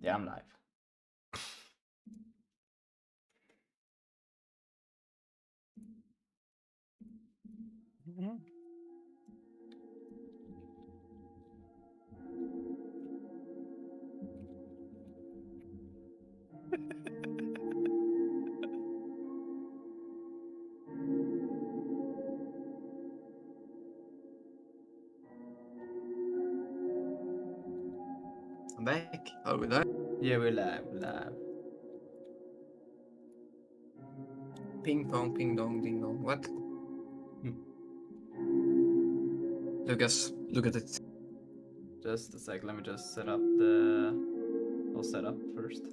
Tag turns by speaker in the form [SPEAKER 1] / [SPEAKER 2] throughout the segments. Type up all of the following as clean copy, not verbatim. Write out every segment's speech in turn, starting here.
[SPEAKER 1] Yeah, I'm live.
[SPEAKER 2] I'm back. Are we live?
[SPEAKER 1] Yeah, we're live.
[SPEAKER 2] Ping pong, ping dong, ding dong. What?
[SPEAKER 1] Hmm.
[SPEAKER 2] Lucas, look at it.
[SPEAKER 1] Just a sec, let me just set up the whole setup first.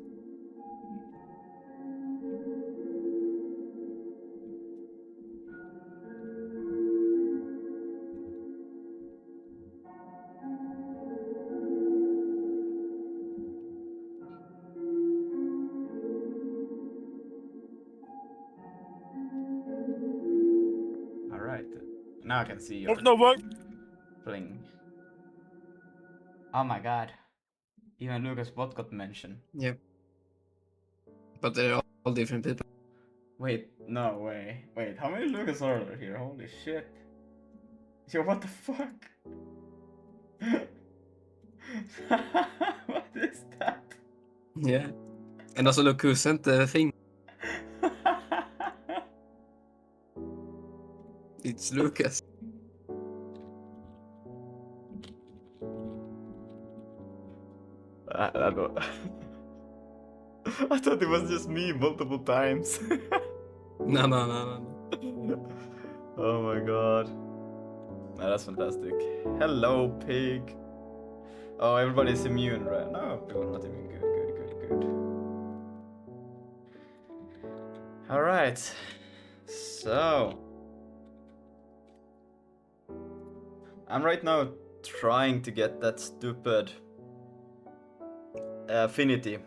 [SPEAKER 1] Alright, now I can see your fling. Oh my god. Even Lucas Bot got mentioned.
[SPEAKER 2] Yeah. But they're all different people.
[SPEAKER 1] Wait, no way. Wait, how many Lucas are there here? Holy shit. Yo, what the fuck? What is that?
[SPEAKER 2] Yeah. And also look who sent the thing. It's Lucas.
[SPEAKER 1] I don't... I thought it was just me multiple times.
[SPEAKER 2] No.
[SPEAKER 1] Oh my god. No, that's fantastic. Hello, pig. Oh, everybody's immune, right? No, people are not immune. Good. Alright. So. I'm right now trying to get that stupid affinity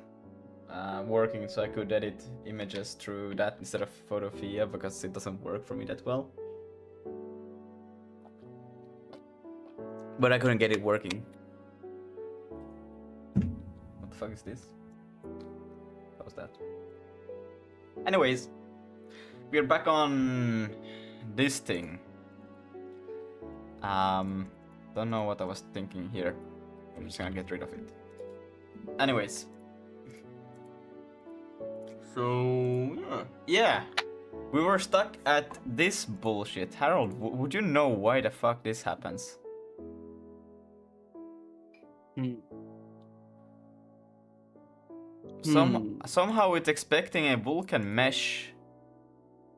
[SPEAKER 1] working so I could edit images through that instead of Photophia because it doesn't work for me that well. But I couldn't get it working. What the fuck is this? What was that? Anyways, we're back on this thing. Don't know what I was thinking here. I'm just gonna get rid of it. Anyways. So, yeah. We were stuck at this bullshit. Harold, would you know why the fuck this happens? Somehow it's expecting a Vulkan mesh,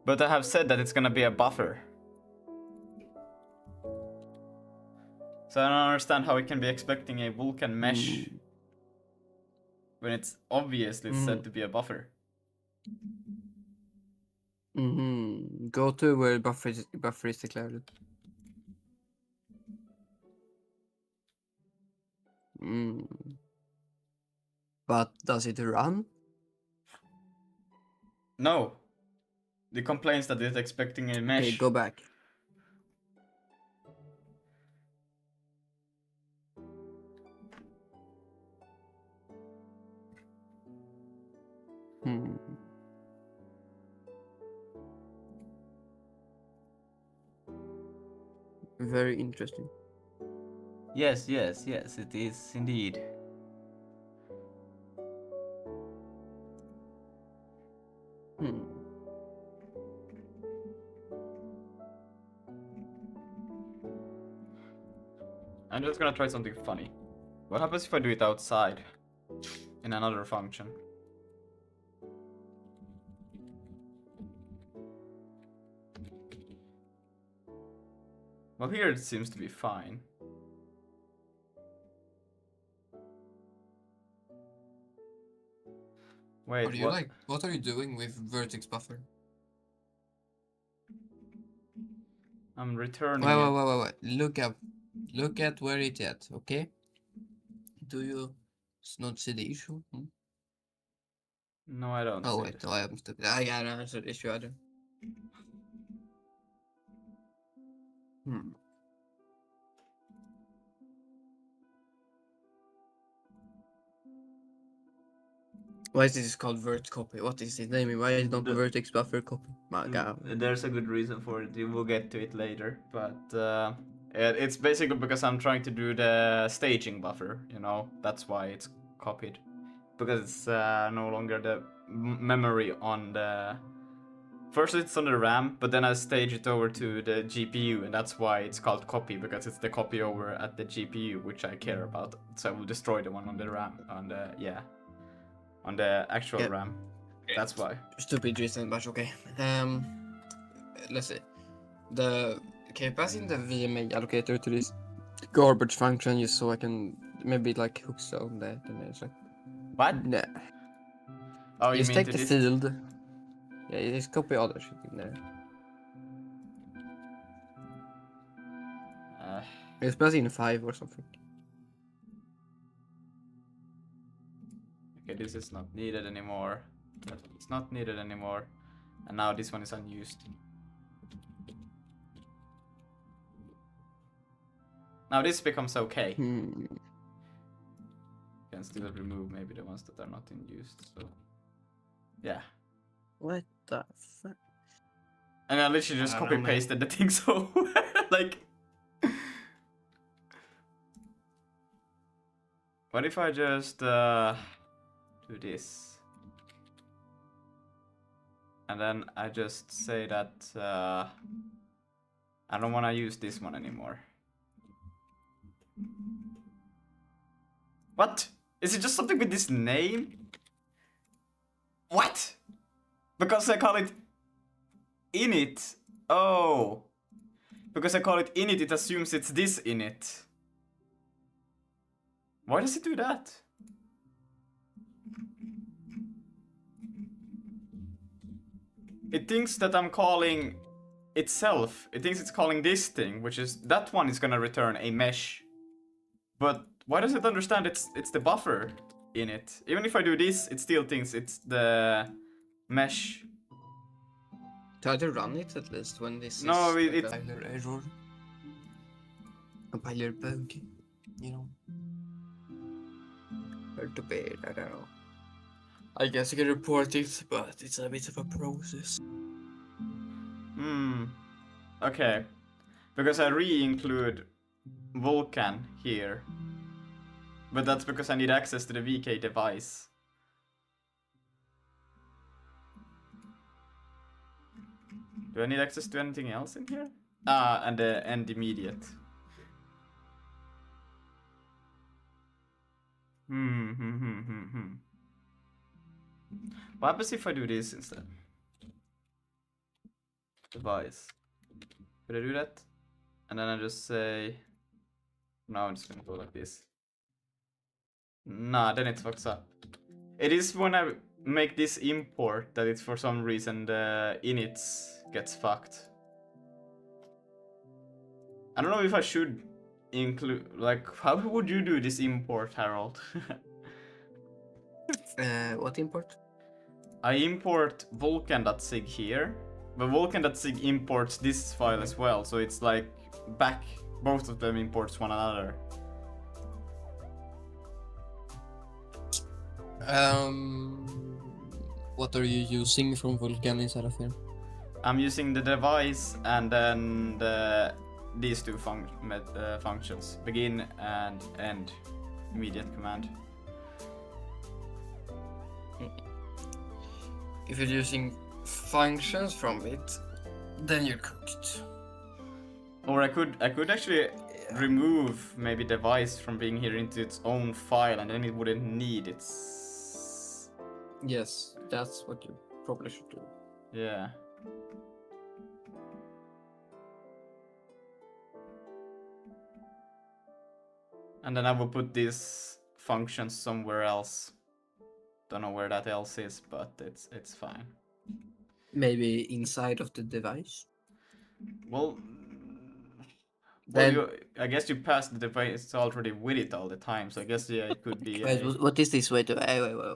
[SPEAKER 1] but I have said that it's gonna be a buffer. So I don't understand how it can be expecting a Vulkan mesh when it's obviously said to be a buffer.
[SPEAKER 2] Go to where buffer is declared. But does it run?
[SPEAKER 1] No. It complains that it's expecting a mesh.
[SPEAKER 2] Okay, go back. Very interesting.
[SPEAKER 1] Yes, it is indeed. I'm just gonna try something funny. What happens if I do it outside? In another function? Well, here it seems to be fine. Wait,
[SPEAKER 2] what are you doing with vertex buffer?
[SPEAKER 1] I'm returning
[SPEAKER 2] Wait. Look at where it's at, okay? Do you not see the issue?
[SPEAKER 1] No, I don't.
[SPEAKER 2] Oh wait, no, I am stupid. I don't answer the issue either. Why is this called vert copy? What is it naming? Why is it not
[SPEAKER 1] The-
[SPEAKER 2] vertex buffer copy? My god.
[SPEAKER 1] There's a good reason for it. You will get to it later, but it's basically because I'm trying to do the staging buffer. You know, that's why it's copied, because it's no longer the memory on the. First it's on the RAM, but then I stage it over to the GPU, and that's why it's called copy, because it's the copy over at the GPU, which I care about. So I will destroy the one on the RAM, on the actual
[SPEAKER 2] Yeah.
[SPEAKER 1] RAM. That's why.
[SPEAKER 2] Stupid reason, but okay. Let's see. Pass in the VMA allocator to this garbage function just so I can maybe like hooks on that and it's like
[SPEAKER 1] What?
[SPEAKER 2] nah.
[SPEAKER 1] Oh, you
[SPEAKER 2] Just
[SPEAKER 1] mean
[SPEAKER 2] take
[SPEAKER 1] to
[SPEAKER 2] the
[SPEAKER 1] this?
[SPEAKER 2] field. Yeah, just copy all the shit in there. Just pass in 5 or something.
[SPEAKER 1] Okay, this is not needed anymore. It's not needed anymore. And now this one is unused. Now this becomes okay. You can still remove maybe the ones that are not in use. So yeah.
[SPEAKER 2] What the fuck?
[SPEAKER 1] And I literally just
[SPEAKER 2] I
[SPEAKER 1] copy
[SPEAKER 2] don't know, man.
[SPEAKER 1] pasted the thing, so like. What if I just do this? And then I just say that I don't want to use this one anymore. What? Is it just something with this name? What? Because I call it init. Oh. Because I call it init, it assumes it's this init. Why does it do that? It thinks that I'm calling itself. It thinks it's calling this thing, which is that one is gonna return a mesh. But why does it understand it's the buffer in it? Even if I do this, it still thinks it's the mesh.
[SPEAKER 2] Try to run it at least when this
[SPEAKER 1] No,
[SPEAKER 2] is
[SPEAKER 1] it's
[SPEAKER 2] a compiler error. Compiler bug, you know. Or to bed, I don't know. I guess you can report it, but it's a bit of a process.
[SPEAKER 1] Okay. Because I re-include Vulkan here. But that's because I need access to the VK device. Do I need access to anything else in here? Ah, and the end immediate. What happens if I do this instead? Device. Could I do that? And then I just say... No, I'm just gonna go like this. Nah, then it fucks up. It is when I make this import that it's for some reason the inits gets fucked. I don't know if I should include, like, how would you do this import, Harold?
[SPEAKER 2] What import?
[SPEAKER 1] I import vulkan.sig here, but vulkan.sig imports this file as well, so it's like back, both of them imports one another.
[SPEAKER 2] What are you using from Vulkan inside of here?
[SPEAKER 1] I'm using the device and then these two functions, begin and end, immediate command.
[SPEAKER 2] If you're using functions from it, then you're cooked.
[SPEAKER 1] Or I could actually remove maybe device from being here into its own file, and then it wouldn't need its.
[SPEAKER 2] Yes, that's what you probably should do.
[SPEAKER 1] Yeah. And then I will put these functions somewhere else. Don't know where that else is, but it's fine.
[SPEAKER 2] Maybe inside of the device.
[SPEAKER 1] Well,
[SPEAKER 2] Then
[SPEAKER 1] I guess you pass the device already with it all the time, so I guess yeah, it could be.
[SPEAKER 2] wait, what is this? Wait,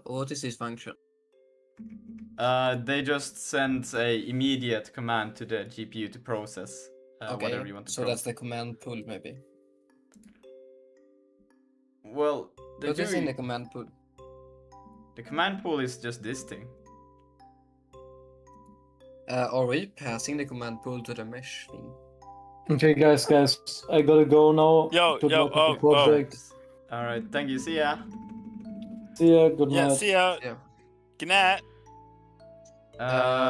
[SPEAKER 2] what is this function?
[SPEAKER 1] They just send a immediate command to the GPU to process whatever you want to
[SPEAKER 2] so
[SPEAKER 1] process.
[SPEAKER 2] that's the command pool, maybe.
[SPEAKER 1] Well,
[SPEAKER 2] What is in the command pool?
[SPEAKER 1] The command pool is just this thing.
[SPEAKER 2] Are we passing the command pool to the mesh thing?
[SPEAKER 3] Okay, guys, I gotta go now.
[SPEAKER 4] Yo,
[SPEAKER 3] Good
[SPEAKER 4] yo,
[SPEAKER 3] luck with the
[SPEAKER 4] oh.
[SPEAKER 3] project.
[SPEAKER 1] Alright, thank you, see ya.
[SPEAKER 3] See ya, good
[SPEAKER 4] Yeah,
[SPEAKER 3] night.
[SPEAKER 4] see ya.
[SPEAKER 2] Yeah.
[SPEAKER 4] Good night.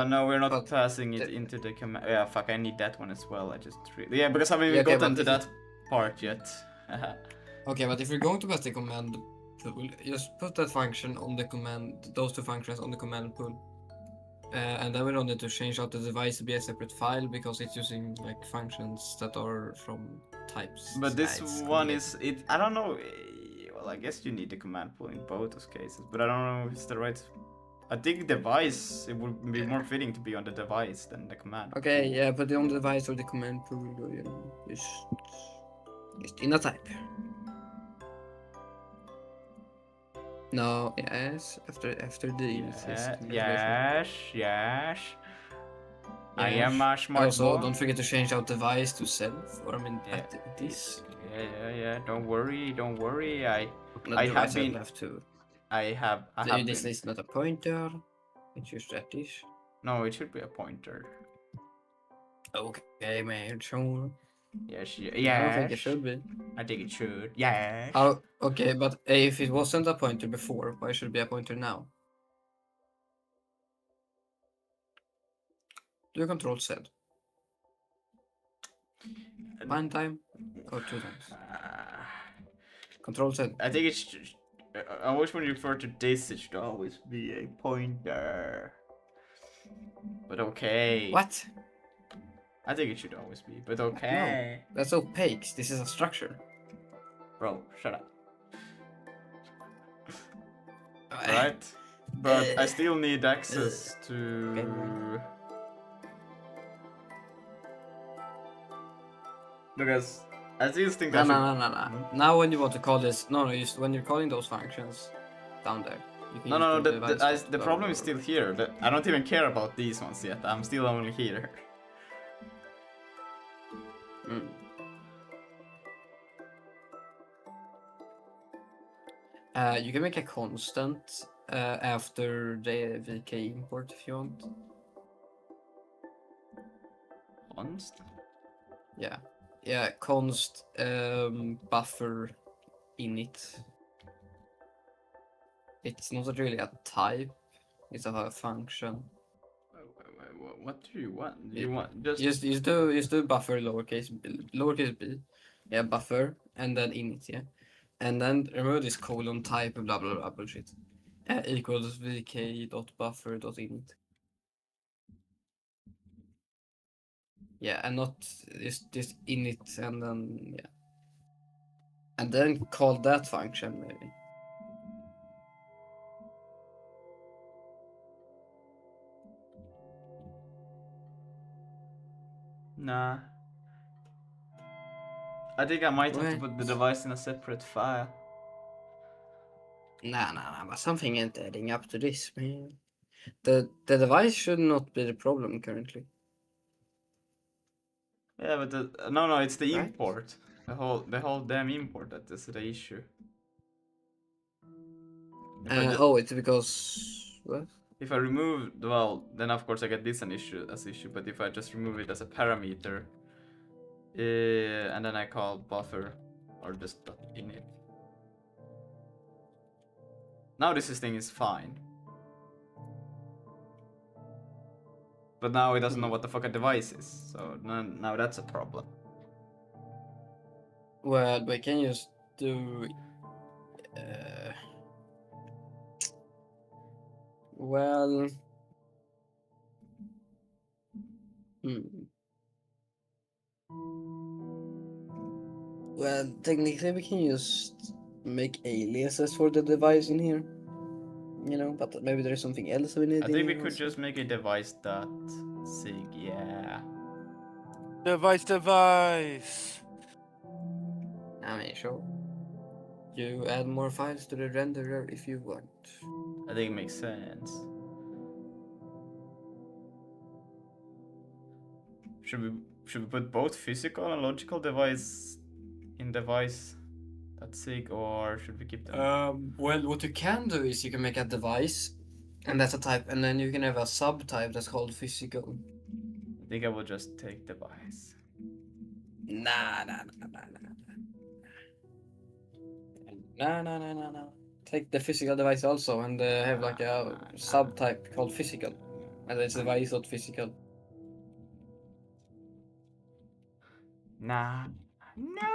[SPEAKER 1] No, we're not
[SPEAKER 2] but
[SPEAKER 1] passing it
[SPEAKER 2] the-
[SPEAKER 1] into the command. Yeah, fuck, I need that one as well. Yeah, because I haven't even
[SPEAKER 2] Yeah, okay,
[SPEAKER 1] gotten
[SPEAKER 2] but
[SPEAKER 1] to
[SPEAKER 2] if
[SPEAKER 1] that part yet.
[SPEAKER 2] Okay, but if you're going to pass the command pool, just put that function on the command, those two functions on the command pool. And then we don't need to change out the device to be a separate file because it's using like functions that are from types.
[SPEAKER 1] But this
[SPEAKER 2] it's
[SPEAKER 1] one
[SPEAKER 2] complicated.
[SPEAKER 1] is I don't know. Well, I guess you need the command pool in both those cases, but I don't know if it's the right. I think device, it would be more fitting to be on the device than the command.
[SPEAKER 2] Okay, yeah, put it on the device or the command pool, or, you know, just in a type. No, yes, after the ECS.
[SPEAKER 1] Yes. I am a smart
[SPEAKER 2] Also,
[SPEAKER 1] boy.
[SPEAKER 2] don't forget to change out device to self, or I mean,
[SPEAKER 1] Yeah.
[SPEAKER 2] this.
[SPEAKER 1] Yeah. Don't worry.
[SPEAKER 2] No,
[SPEAKER 1] I
[SPEAKER 2] device
[SPEAKER 1] have been.
[SPEAKER 2] have to.
[SPEAKER 1] I have
[SPEAKER 2] This
[SPEAKER 1] been.
[SPEAKER 2] is not a pointer. It's just that this.
[SPEAKER 1] No, it should be a pointer.
[SPEAKER 2] Okay, man, sure.
[SPEAKER 1] Yes.
[SPEAKER 2] I don't think it should be.
[SPEAKER 1] I think it should. Yes.
[SPEAKER 2] Oh, okay, but if it wasn't a pointer before, why should it be a pointer now? Do control Z. One time or 2 times. Control Z.
[SPEAKER 1] I think it's. Always when you refer to this, it should always be a pointer. But okay.
[SPEAKER 2] What?
[SPEAKER 1] I think it should always be. But okay.
[SPEAKER 2] No, that's opaque. This is a structure.
[SPEAKER 1] Bro, shut up. Right? But I still need access to. Because I still think that.
[SPEAKER 2] No. Now when you want to call this, when you're calling those functions down there. You can
[SPEAKER 1] No.
[SPEAKER 2] use the device
[SPEAKER 1] The problem is still here. I don't even care about these ones yet. I'm still only here.
[SPEAKER 2] Mm. You can make a constant after the VK import if you want.
[SPEAKER 1] Const?
[SPEAKER 2] Yeah, const buffer init. It's not really a type, it's a function.
[SPEAKER 1] What do you want? Do you want
[SPEAKER 2] Just do buffer lowercase b. Yeah, buffer and then init, yeah. And then remove this colon type blah blah blah bullshit. Equals vk.buffer.init. Yeah, and not this init and then yeah. And then call that function maybe.
[SPEAKER 1] Nah. I think I might have to
[SPEAKER 2] Right.
[SPEAKER 1] put the device in a separate file.
[SPEAKER 2] Nah, but something ain't adding up to this, man. The device should not be the problem currently.
[SPEAKER 1] Yeah, but no, it's the
[SPEAKER 2] Right.
[SPEAKER 1] import. The whole damn import that is the issue.
[SPEAKER 2] It's because what?
[SPEAKER 1] If I remove, well, then of course I get this an issue as issue. But if I just remove it as a parameter, and then I call buffer or just init. Now this thing is fine. But now it doesn't know what the fuck a device is, so now that's a problem.
[SPEAKER 2] Well, we can just do. Well. Well, technically we can just make aliases for the device in here. You know, but maybe there's something else we need.
[SPEAKER 1] I think we could just make a device dot sig, yeah.
[SPEAKER 4] Device.
[SPEAKER 2] I mean, sure. You add more files to the renderer if you want.
[SPEAKER 1] I think it makes sense. Should we put both physical and logical device in device .sig, or should we keep them?
[SPEAKER 2] Well, what you can do is you can make a device, and that's a type, and then you can have a subtype that's called physical.
[SPEAKER 1] I think I will just take device.
[SPEAKER 2] Nah. No. Take the physical device also, and have like a subtype called physical, and it's device not physical.
[SPEAKER 1] Nah. No.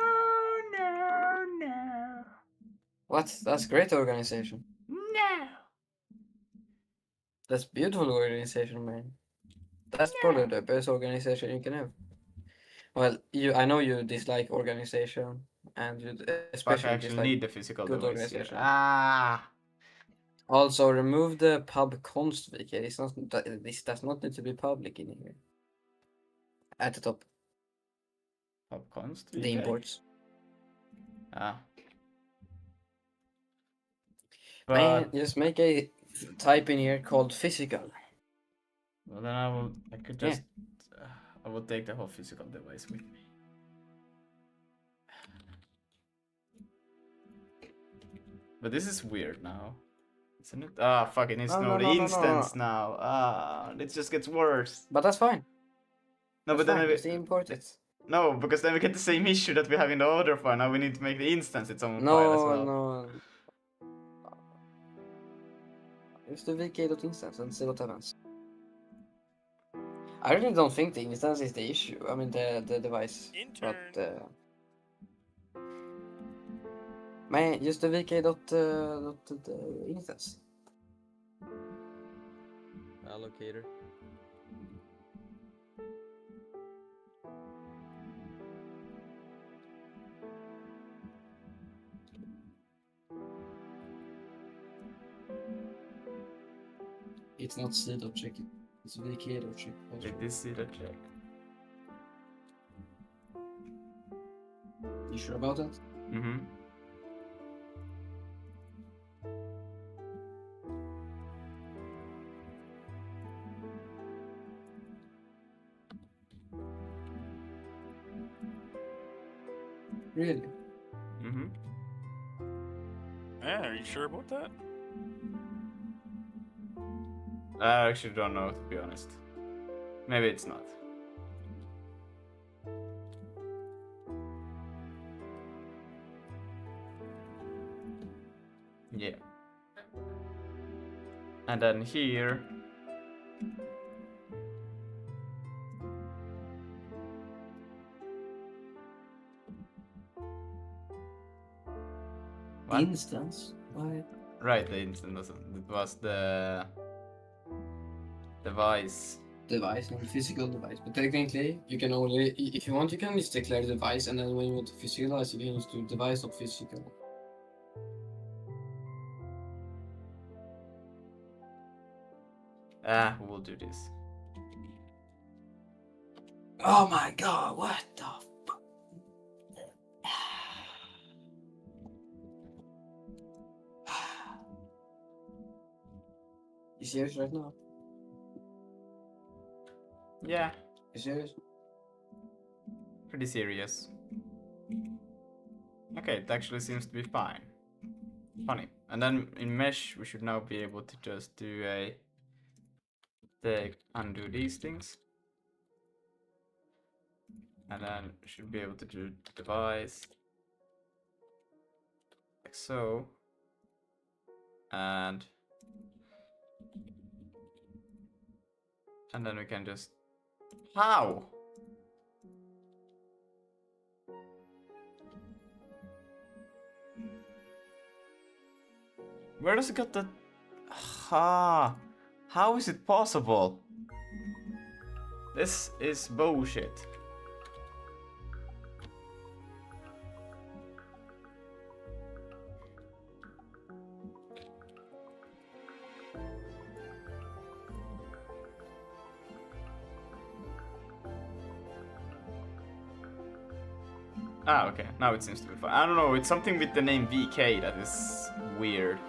[SPEAKER 2] What? That's great organization.
[SPEAKER 1] No.
[SPEAKER 2] That's beautiful organization, man. That's probably the best organization you can have. Well, I know you dislike organization, and you
[SPEAKER 1] But I
[SPEAKER 2] especially
[SPEAKER 1] actually
[SPEAKER 2] dislike
[SPEAKER 1] need the physical
[SPEAKER 2] good
[SPEAKER 1] device here.
[SPEAKER 2] organization.
[SPEAKER 1] Ah.
[SPEAKER 2] Also, remove the pub const wiki. This does not need to be public in here. At the top,
[SPEAKER 1] Popconst.
[SPEAKER 2] the imports.
[SPEAKER 1] Ah.
[SPEAKER 2] Man,
[SPEAKER 1] But
[SPEAKER 2] just make a type in here called physical.
[SPEAKER 1] well, then I could just I will take the whole physical device with me. But this is weird now. Isn't it? Ah, fuck, it needs to know the instance now. Ah, it just gets worse.
[SPEAKER 2] But that's fine.
[SPEAKER 1] No,
[SPEAKER 2] That's
[SPEAKER 1] but then
[SPEAKER 2] fine.
[SPEAKER 1] we,
[SPEAKER 2] Just import it.
[SPEAKER 1] no, because then we get the same issue that we have in the other file. Now we need to make the instance its own file as well.
[SPEAKER 2] No. Use the vk.instance and see what happens. I really don't think the instance is the issue. I mean the device.
[SPEAKER 4] Intern.
[SPEAKER 2] But man, use the vk.instance.
[SPEAKER 5] Allocator.
[SPEAKER 2] It's not c.check. It's vk.check.
[SPEAKER 1] It is check.
[SPEAKER 2] You sure about that?
[SPEAKER 1] Mm-hmm.
[SPEAKER 2] Really?
[SPEAKER 1] Mm-hmm.
[SPEAKER 4] Yeah, are you sure about that?
[SPEAKER 1] I actually don't know, to be honest. Maybe it's not. Yeah. And then here. What?
[SPEAKER 2] Instance? Why?
[SPEAKER 1] Right, the instance. It was the device.
[SPEAKER 2] Device, not physical device. But technically, you can only, if you want, you can just declare device, and then when you want to physicalize, you can use the device of physical.
[SPEAKER 1] Ah, we'll do this.
[SPEAKER 2] Oh my god, what the fuck? You serious right now?
[SPEAKER 1] Yeah,
[SPEAKER 2] You serious?
[SPEAKER 1] pretty serious. Okay, it actually seems to be fine. Funny. And then in mesh, we should now be able to just do undo these things. And then should be able to do device. Like so. And then we can just... How? Where does it get the... Ah, how is it possible? This is bullshit. Ah, okay. Now it seems to be fine. I don't know, it's something with the name VK that is weird.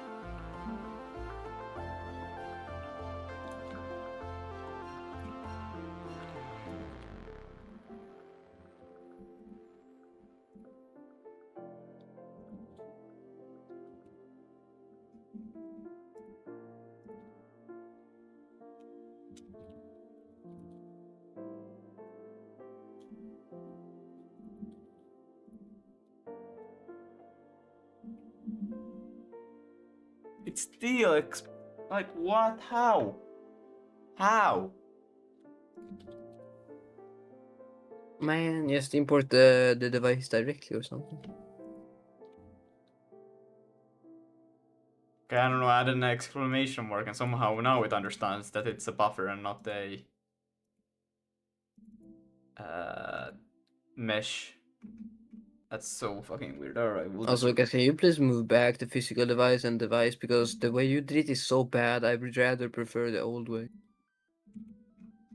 [SPEAKER 1] It's still like what? How? How?
[SPEAKER 2] Man, just import the device directly or something.
[SPEAKER 1] Okay, I don't know, add an exclamation mark and somehow now it understands that it's a buffer and not a mesh. That's so fucking weird. Alright, we'll
[SPEAKER 2] Also,
[SPEAKER 1] just...
[SPEAKER 2] guys, can you please move back the physical device and device, because the way you did it is so bad. I would rather prefer the old way.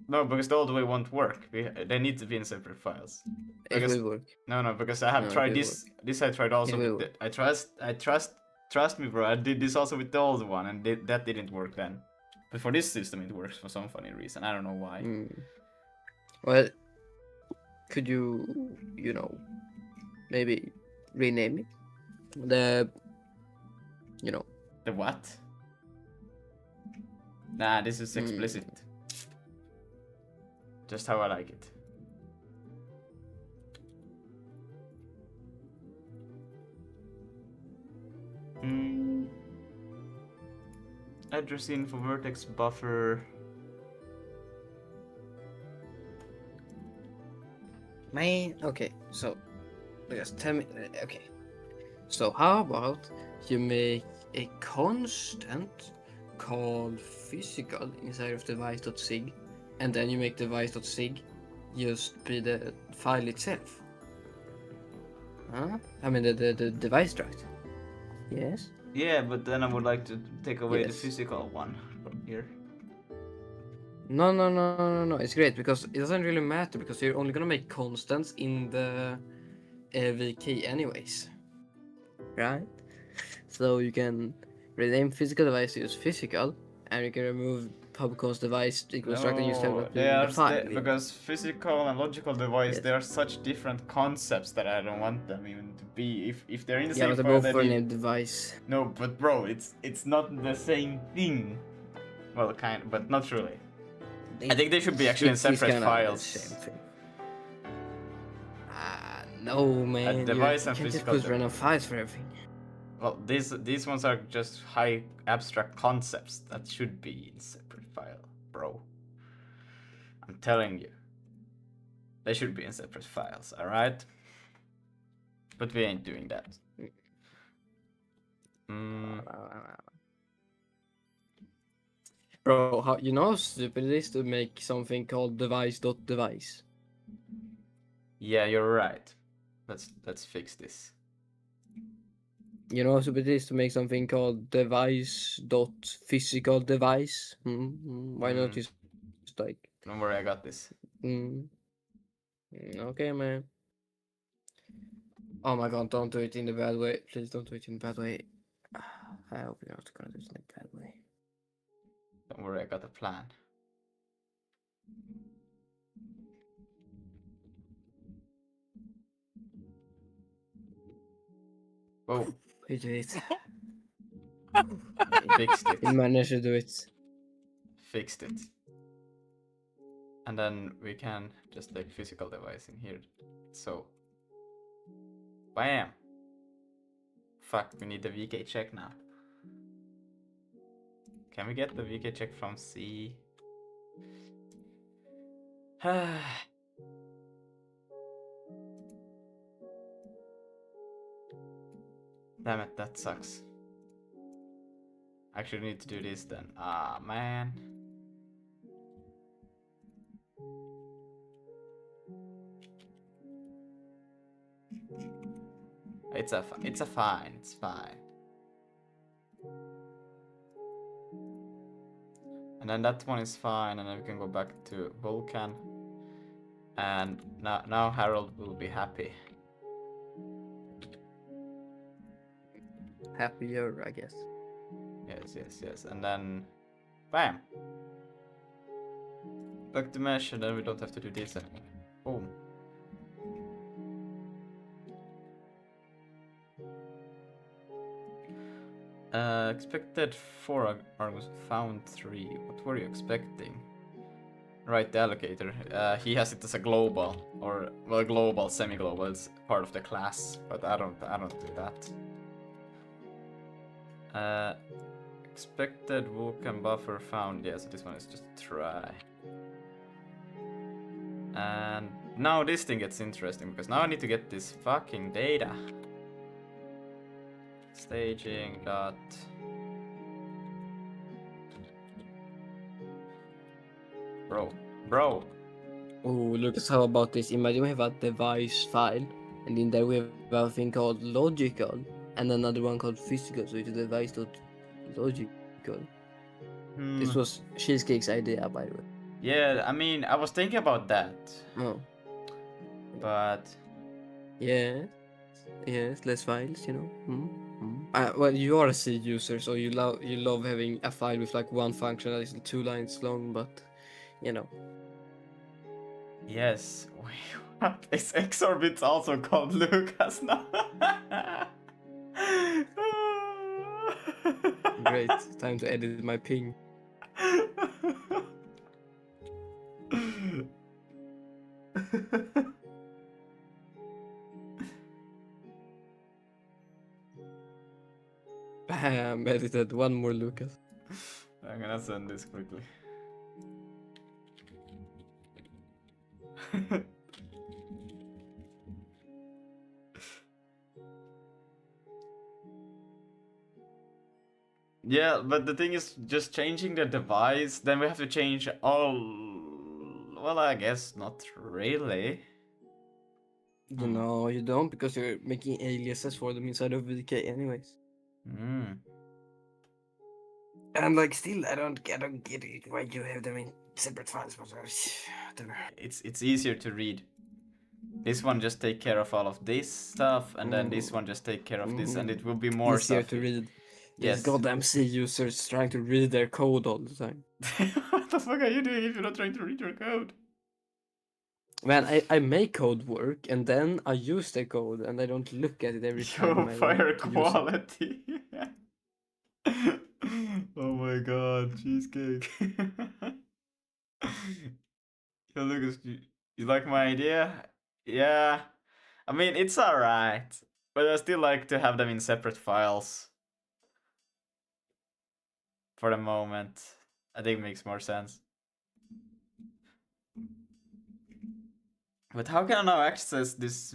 [SPEAKER 1] No, because the old way won't work. They need to be in separate files.
[SPEAKER 2] It
[SPEAKER 1] Because...
[SPEAKER 2] will work.
[SPEAKER 1] No, because I have
[SPEAKER 2] No, it
[SPEAKER 1] tried
[SPEAKER 2] will
[SPEAKER 1] this. This I tried also
[SPEAKER 2] It will
[SPEAKER 1] with the... Trust me, bro. I did this also with the old one, and that didn't work then. But for this system, it works for some funny reason. I don't know why.
[SPEAKER 2] Well, could you, you know, maybe rename it? The
[SPEAKER 1] what? Nah, this is explicit. Just how I like it. Address info vertex buffer.
[SPEAKER 2] Man, okay, so just tell me. Okay, so how about you make a constant called physical inside of device.sig, and then you make device.sig just be the file itself? Huh? I mean the device struct. Yes.
[SPEAKER 1] Yeah, but then I would like to take away the
[SPEAKER 2] Yes.
[SPEAKER 1] physical one from here.
[SPEAKER 2] No. It's great because it doesn't really matter because you're only gonna make constants in the VK anyways, right? So you can rename physical device to use physical, and you can remove pubconst device equals struct and use template
[SPEAKER 1] they
[SPEAKER 2] in
[SPEAKER 1] are
[SPEAKER 2] the file.
[SPEAKER 1] because physical and logical device,
[SPEAKER 2] Yes.
[SPEAKER 1] they are such different concepts that I don't want them even to be. If they're in the
[SPEAKER 2] Yeah,
[SPEAKER 1] same
[SPEAKER 2] but they're
[SPEAKER 1] file,
[SPEAKER 2] both
[SPEAKER 1] they
[SPEAKER 2] for
[SPEAKER 1] need...
[SPEAKER 2] named device.
[SPEAKER 1] No, but bro, it's not the same thing. Well, kind of, but not really. I think they should be actually in
[SPEAKER 2] It's
[SPEAKER 1] separate
[SPEAKER 2] kinda
[SPEAKER 1] files.
[SPEAKER 2] The same thing. No, man.
[SPEAKER 1] device
[SPEAKER 2] you
[SPEAKER 1] and
[SPEAKER 2] can't just
[SPEAKER 1] physical
[SPEAKER 2] put random files for everything.
[SPEAKER 1] Well, these ones are just high abstract concepts that should be in separate file, bro. I'm telling you. They should be in separate files, alright? But we ain't doing that.
[SPEAKER 2] Bro, how how stupid it is to make something called device.device?
[SPEAKER 1] Yeah, you're right. Let's fix this.
[SPEAKER 2] You know how stupid it is to make something called device.physical device? Why not just like...
[SPEAKER 1] Don't worry, I got this.
[SPEAKER 2] Okay, man. Oh my god, don't do it in the bad way. Please don't do it in the bad way. I hope you're not gonna do it in the bad way.
[SPEAKER 1] Don't worry, I got a plan. Whoa.
[SPEAKER 2] You do it.
[SPEAKER 1] Fixed it.
[SPEAKER 2] You managed to do it.
[SPEAKER 1] Fixed it. And then we can just take physical device in here. So. Bam! Fuck, we need the VK check now. Can we get the VK check from C? Damn it, that sucks. Actually need to do this then. Ah, man. It's fine, it's fine. And then that one is fine, and then we can go back to Vulkan. And now Harold will be happy.
[SPEAKER 2] Happier, I guess.
[SPEAKER 1] Yes. And then, bam! Back to mesh, and then we don't have to do this anymore. Boom. Expected 4 Argus, found 3. What were you expecting? Right, the allocator. He has it as a global, or well, global, semi-global. It's part of the class, but I don't do that. Expected Vulkan buffer found. Yeah, so this one is just try. And now this thing gets interesting because now I need to get this fucking data. Staging dot. Bro.
[SPEAKER 2] Oh, Lucas, how about this? Imagine we have a device file, and in there we have a thing called logical, and another one called physical, so it's device.logical. This was Cheesecake's idea, by the way.
[SPEAKER 1] Yeah, I mean, I was thinking about that,
[SPEAKER 2] Oh,
[SPEAKER 1] but
[SPEAKER 2] yeah. Yes, less files, you know. Well, you are a C user, so you love having a file with like one function that is 2 lines long, but you know.
[SPEAKER 1] yes. Wait, what? Is Xorbit also called Lucas now?
[SPEAKER 2] Great, time to edit my ping. Bam, edited. One more Lucas.
[SPEAKER 1] I'm gonna send this quickly. Yeah, but the thing is, just changing the device, then we have to change all. Well, I guess not really.
[SPEAKER 2] No, you don't, because you're making aliases for them inside of VDK anyways. And like, still, I don't get it why you have them in separate files. But whatever.
[SPEAKER 1] It's easier to read. This one just take care of all of this stuff, and then this one just take care of this, and it will be more
[SPEAKER 2] easier
[SPEAKER 1] stuff.
[SPEAKER 2] to read.
[SPEAKER 1] Yes.
[SPEAKER 2] These goddamn C users trying to read their code all the time.
[SPEAKER 1] What the fuck are you doing if you're not trying to read your code?
[SPEAKER 2] Man, I make code work, and then I use the code, and I don't look at it every time.
[SPEAKER 1] Yo,
[SPEAKER 2] I
[SPEAKER 1] fire
[SPEAKER 2] want to use it.
[SPEAKER 1] quality. Oh my god, cheesecake. Yo, Lucas, you like my idea? Yeah. I mean, it's alright. But I still like to have them in separate files. For the moment. I think it makes more sense. But how can I now access this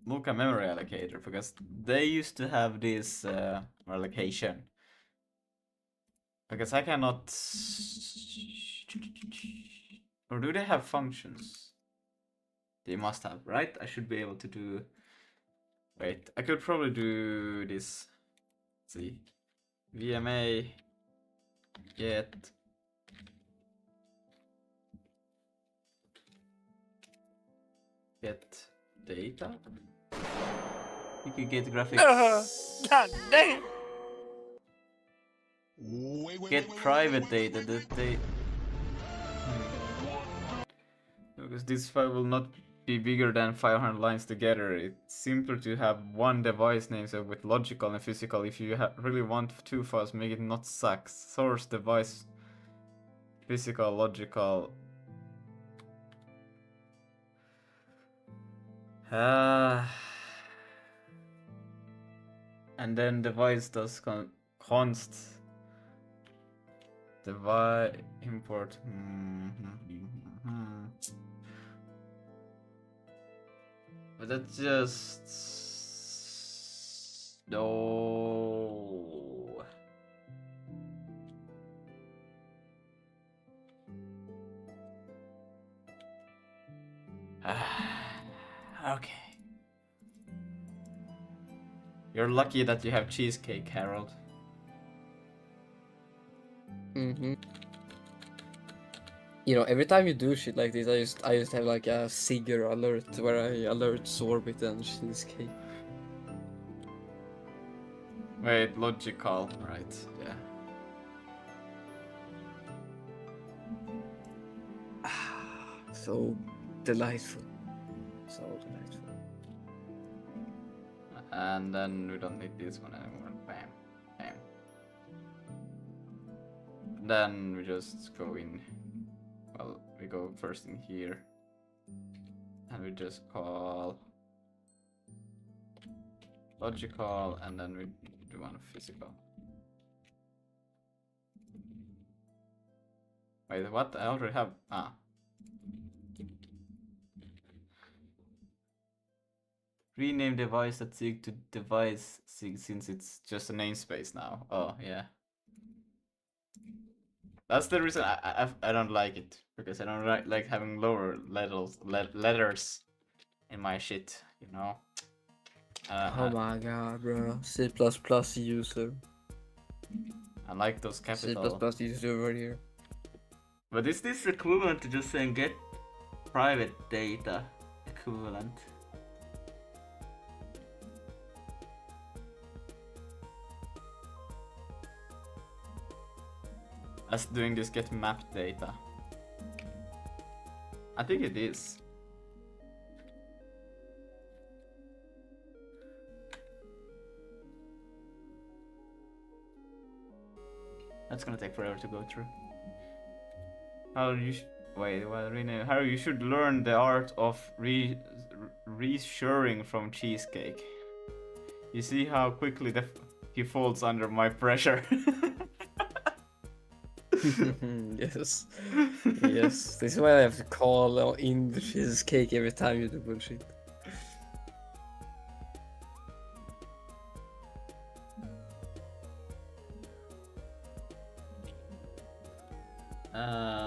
[SPEAKER 1] Vulkan memory allocator? Because they used to have this allocation. Because I cannot... Or do they have functions? They must have, right? I should be able to do... Wait, I could probably do this. Let's see. VMA get data. You can get graphics.
[SPEAKER 4] God damn.
[SPEAKER 1] Get private data that they. Because this file will not be bigger than 500 lines together. It's simpler to have one device name, so with logical and physical. If you really want 2 files, make it not suck. Source device, physical, logical. And then device does const device import. But that's just no. Okay. You're lucky that you have cheesecake, Harold.
[SPEAKER 2] You know, every time you do shit like this, I just have like a Sigger alert where I alert Sorbit and Cheesecake.
[SPEAKER 1] Wait, logical, right? Yeah.
[SPEAKER 2] So delightful. So delightful.
[SPEAKER 1] And then we don't need this one anymore. Bam. Bam. Then we just go in. Well, we go first in here. And we just call logical, and then we do one physical. Wait, what? I already have. Rename device at SIG to device SIG since it's just a namespace now. Oh, yeah. That's the reason I don't like it. Because I don't like having lower letters in my shit, you know?
[SPEAKER 2] Oh my god, bro. C++ user.
[SPEAKER 1] I like those
[SPEAKER 2] C++
[SPEAKER 1] capital.
[SPEAKER 2] user over here.
[SPEAKER 1] But is this equivalent to just saying get private data equivalent? As doing this get map data. I think it is. That's gonna take forever to go through. How you wait, well, rename. Harry, you should learn the art of reassuring from cheesecake. You see how quickly he falls under my pressure.
[SPEAKER 2] Yes. Yes. This is why I have to call in the cheesecake every time you do bullshit.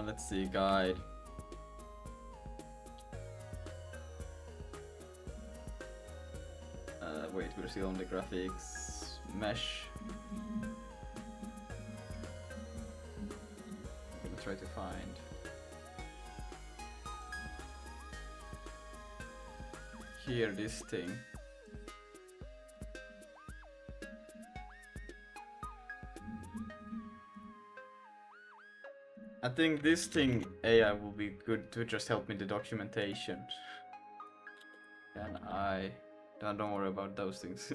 [SPEAKER 1] Let's see, guide. Wait, we're still on the graphics mesh. I'm gonna try to find. Here, this thing. I think this thing AI will be good to just help me the documentation. Can I... Don't worry about those things.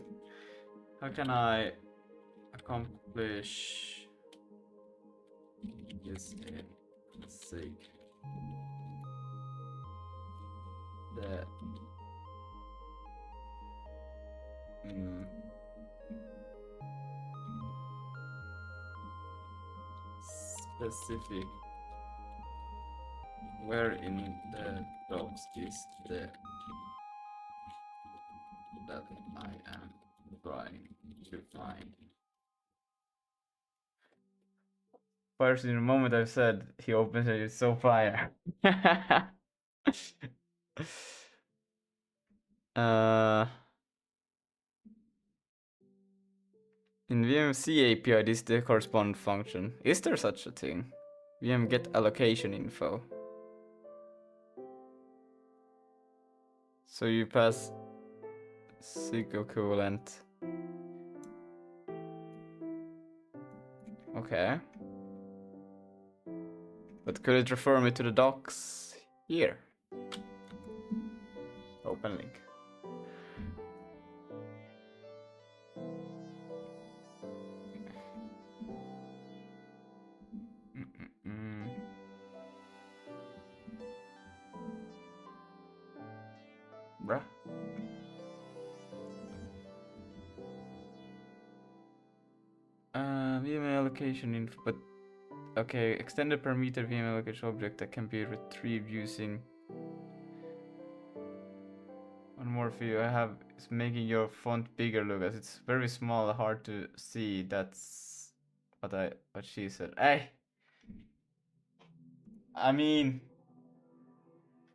[SPEAKER 1] How can I accomplish this in SIG? Specific. Where in the docs is the that I am trying to find? First, in the moment I've said he opens it, it's so fire. In VMC API, this is the correspondent function. Is there such a thing? VM get allocation info. So you pass SIG equivalent. Okay. But could it refer me to the docs here? Open link. Bruh. VM allocation info, but okay, extended parameter VM allocation object that can be retrieved using one more view I have is making your font bigger, Lucas. It's very small, hard to see. That's what she said. Hey, I mean,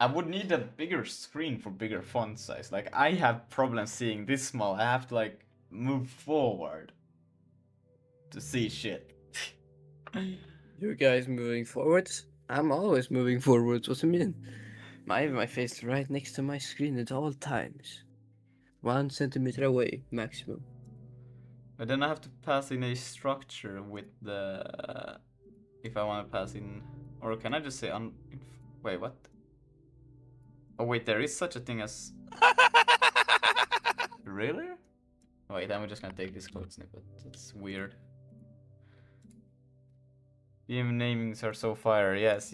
[SPEAKER 1] I would need a bigger screen for bigger font size. Like, I have problems seeing this small. I have to like move forward to see shit.
[SPEAKER 2] You guys moving forwards? I'm always moving forwards. What do you mean? I have my face right next to my screen at all times. 1 centimeter away, maximum.
[SPEAKER 1] But then I have to pass in a structure with the... if I want to pass in... Or can I just say wait, what? Oh wait, there is such a thing as... Really? Wait, I'm just gonna take this code snippet. It's weird. VM namings are so fire. Yes,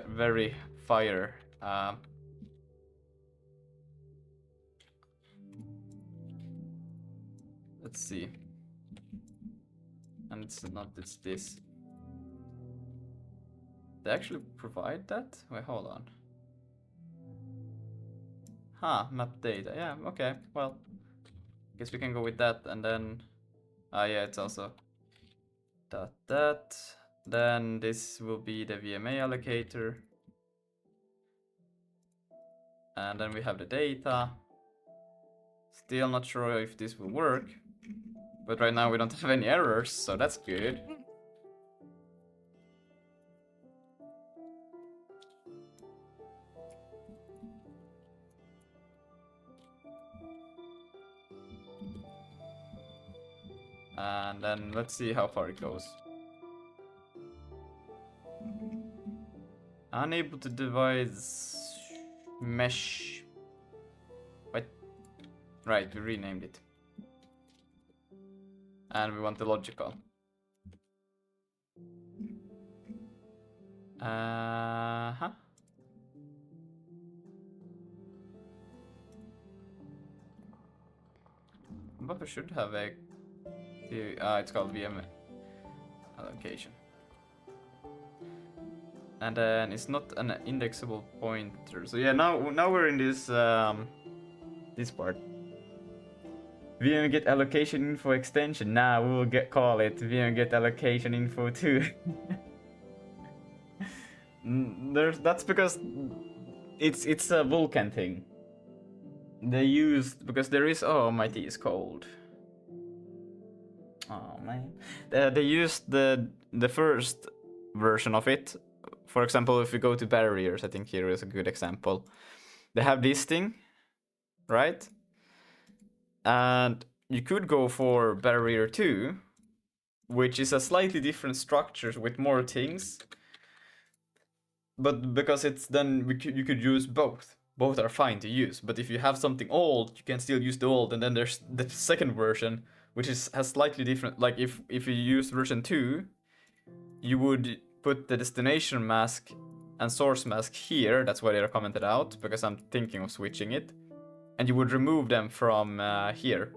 [SPEAKER 1] very fire. Let's see. And it's not, it's this. They actually provide that? Wait, hold on. Huh, map data. Yeah, okay, well. Guess we can go with that and then... yeah, it's also... that. Then this will be the VMA allocator. And then we have the data. Still not sure if this will work. But right now we don't have any errors, so that's good. And then let's see how far it goes. Unable to devise mesh. What? Right, we renamed it. And we want the logical. Huh? Buffer should have a... it's called VM allocation. And then it's not an indexable pointer. So yeah, now we're in this this part. VM get allocation info extension. Now we will call it VM get allocation info 2. That's because it's a Vulkan thing. They used because there is my tea is cold. Oh man, they used the first version of it. For example, if we go to barriers, I think here is a good example. They have this thing, right? And you could go for barrier 2, which is a slightly different structure with more things. But because it's done, you could use both. Both are fine to use. But if you have something old, you can still use the old. And then there's the second version, which has slightly different. Like if you use version 2, you would put the destination mask and source mask here. That's why they're commented out, because I'm thinking of switching it. And you would remove them from here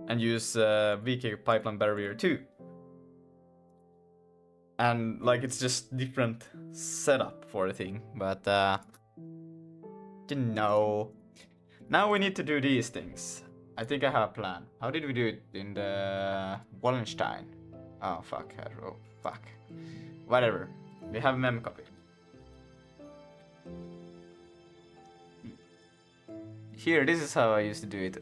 [SPEAKER 1] and use VK pipeline barrier 2. And like it's just different setup for the thing, but you know. Now we need to do these things. I think I have a plan. How did we do it in the Wallenstein? Oh fuck, oh fuck. Whatever. We have a mem copy. Here, this is how I used to do it.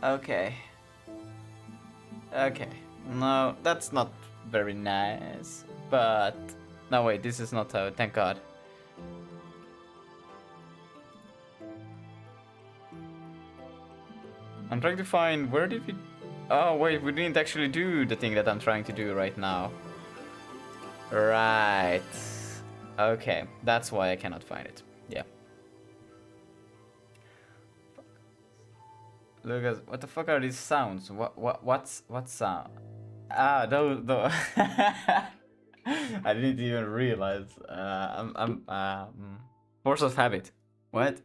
[SPEAKER 1] Okay. Okay. No, that's not very nice. But no, wait, this is not how. Thank God. I'm trying to find where did we. Oh wait, we didn't actually do the thing that I'm trying to do right now. Right. Okay, that's why I cannot find it. Yeah. Look at what the fuck are these sounds? What sound? Ah, those. I didn't even realize. Force of habit. What?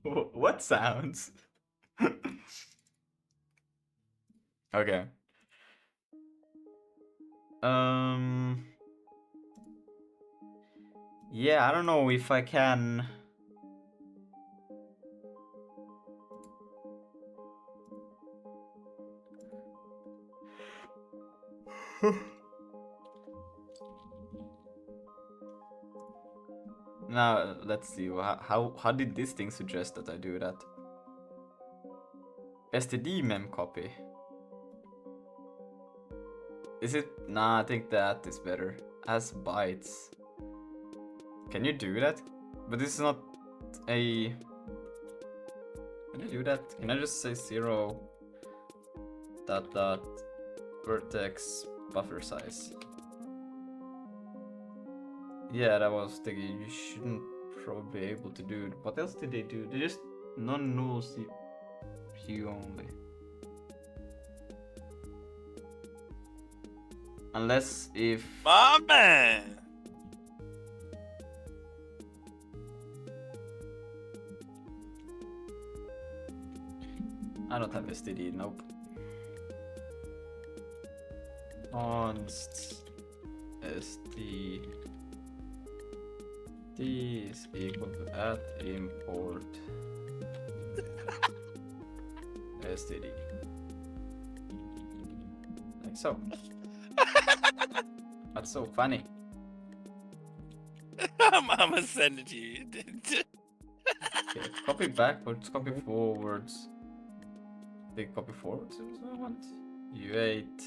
[SPEAKER 1] What sounds? Okay. Yeah, I don't know if I can. Now let's see. How did this thing suggest that I do that? STD mem copy. Is it? Nah, I think that is better. As bytes. Can you do that? But this is not a... Can I do that? Can I just say 0 ... vertex buffer size? Yeah, that was the... You shouldn't probably be able to do it. What else did they do? They just non-null CPU only. Unless if...
[SPEAKER 4] My man!
[SPEAKER 1] I don't have STD, nope. Const STD is equal to @import STD. Like so. That's so funny.
[SPEAKER 4] I'm gonna send it to you.
[SPEAKER 1] Okay, copy backwards, copy forwards. They copy forwards is what I want. U8.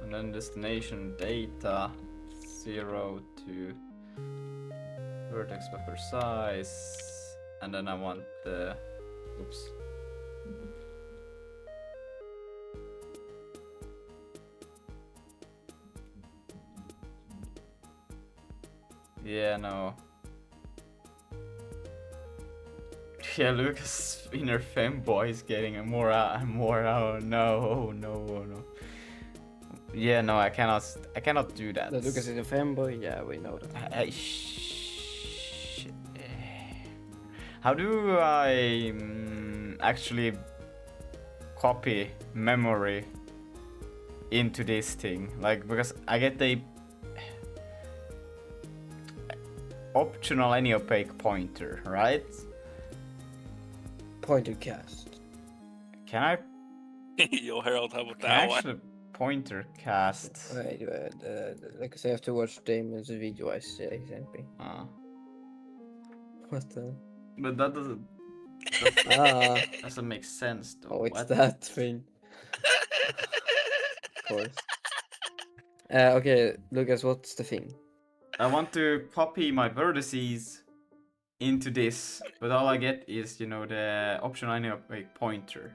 [SPEAKER 1] And then destination data 0 to vertex buffer size. And then I want the oops. Yeah, no. Yeah, Lucas inner femboy is getting more oh no, no. Yeah, no, I cannot do that.
[SPEAKER 2] That Lucas is a fanboy, yeah, we know that.
[SPEAKER 1] How do I actually copy memory into this thing? Like, because I get the optional any opaque pointer, right?
[SPEAKER 2] Pointer cast.
[SPEAKER 1] Can I
[SPEAKER 4] Yo, Harold, how about
[SPEAKER 1] can
[SPEAKER 4] that
[SPEAKER 1] I
[SPEAKER 4] one?
[SPEAKER 1] actually pointer cast?
[SPEAKER 2] Wait, like I have to watch Damon's video I sent me. What the?
[SPEAKER 1] But that doesn't
[SPEAKER 2] Ah,
[SPEAKER 1] doesn't make sense though.
[SPEAKER 2] oh, it's
[SPEAKER 1] What?
[SPEAKER 2] that thing. Of course. Okay, Lucas, what's the thing?
[SPEAKER 1] I want to copy my vertices into this, but all I get is, you know, the optional any opaque pointer.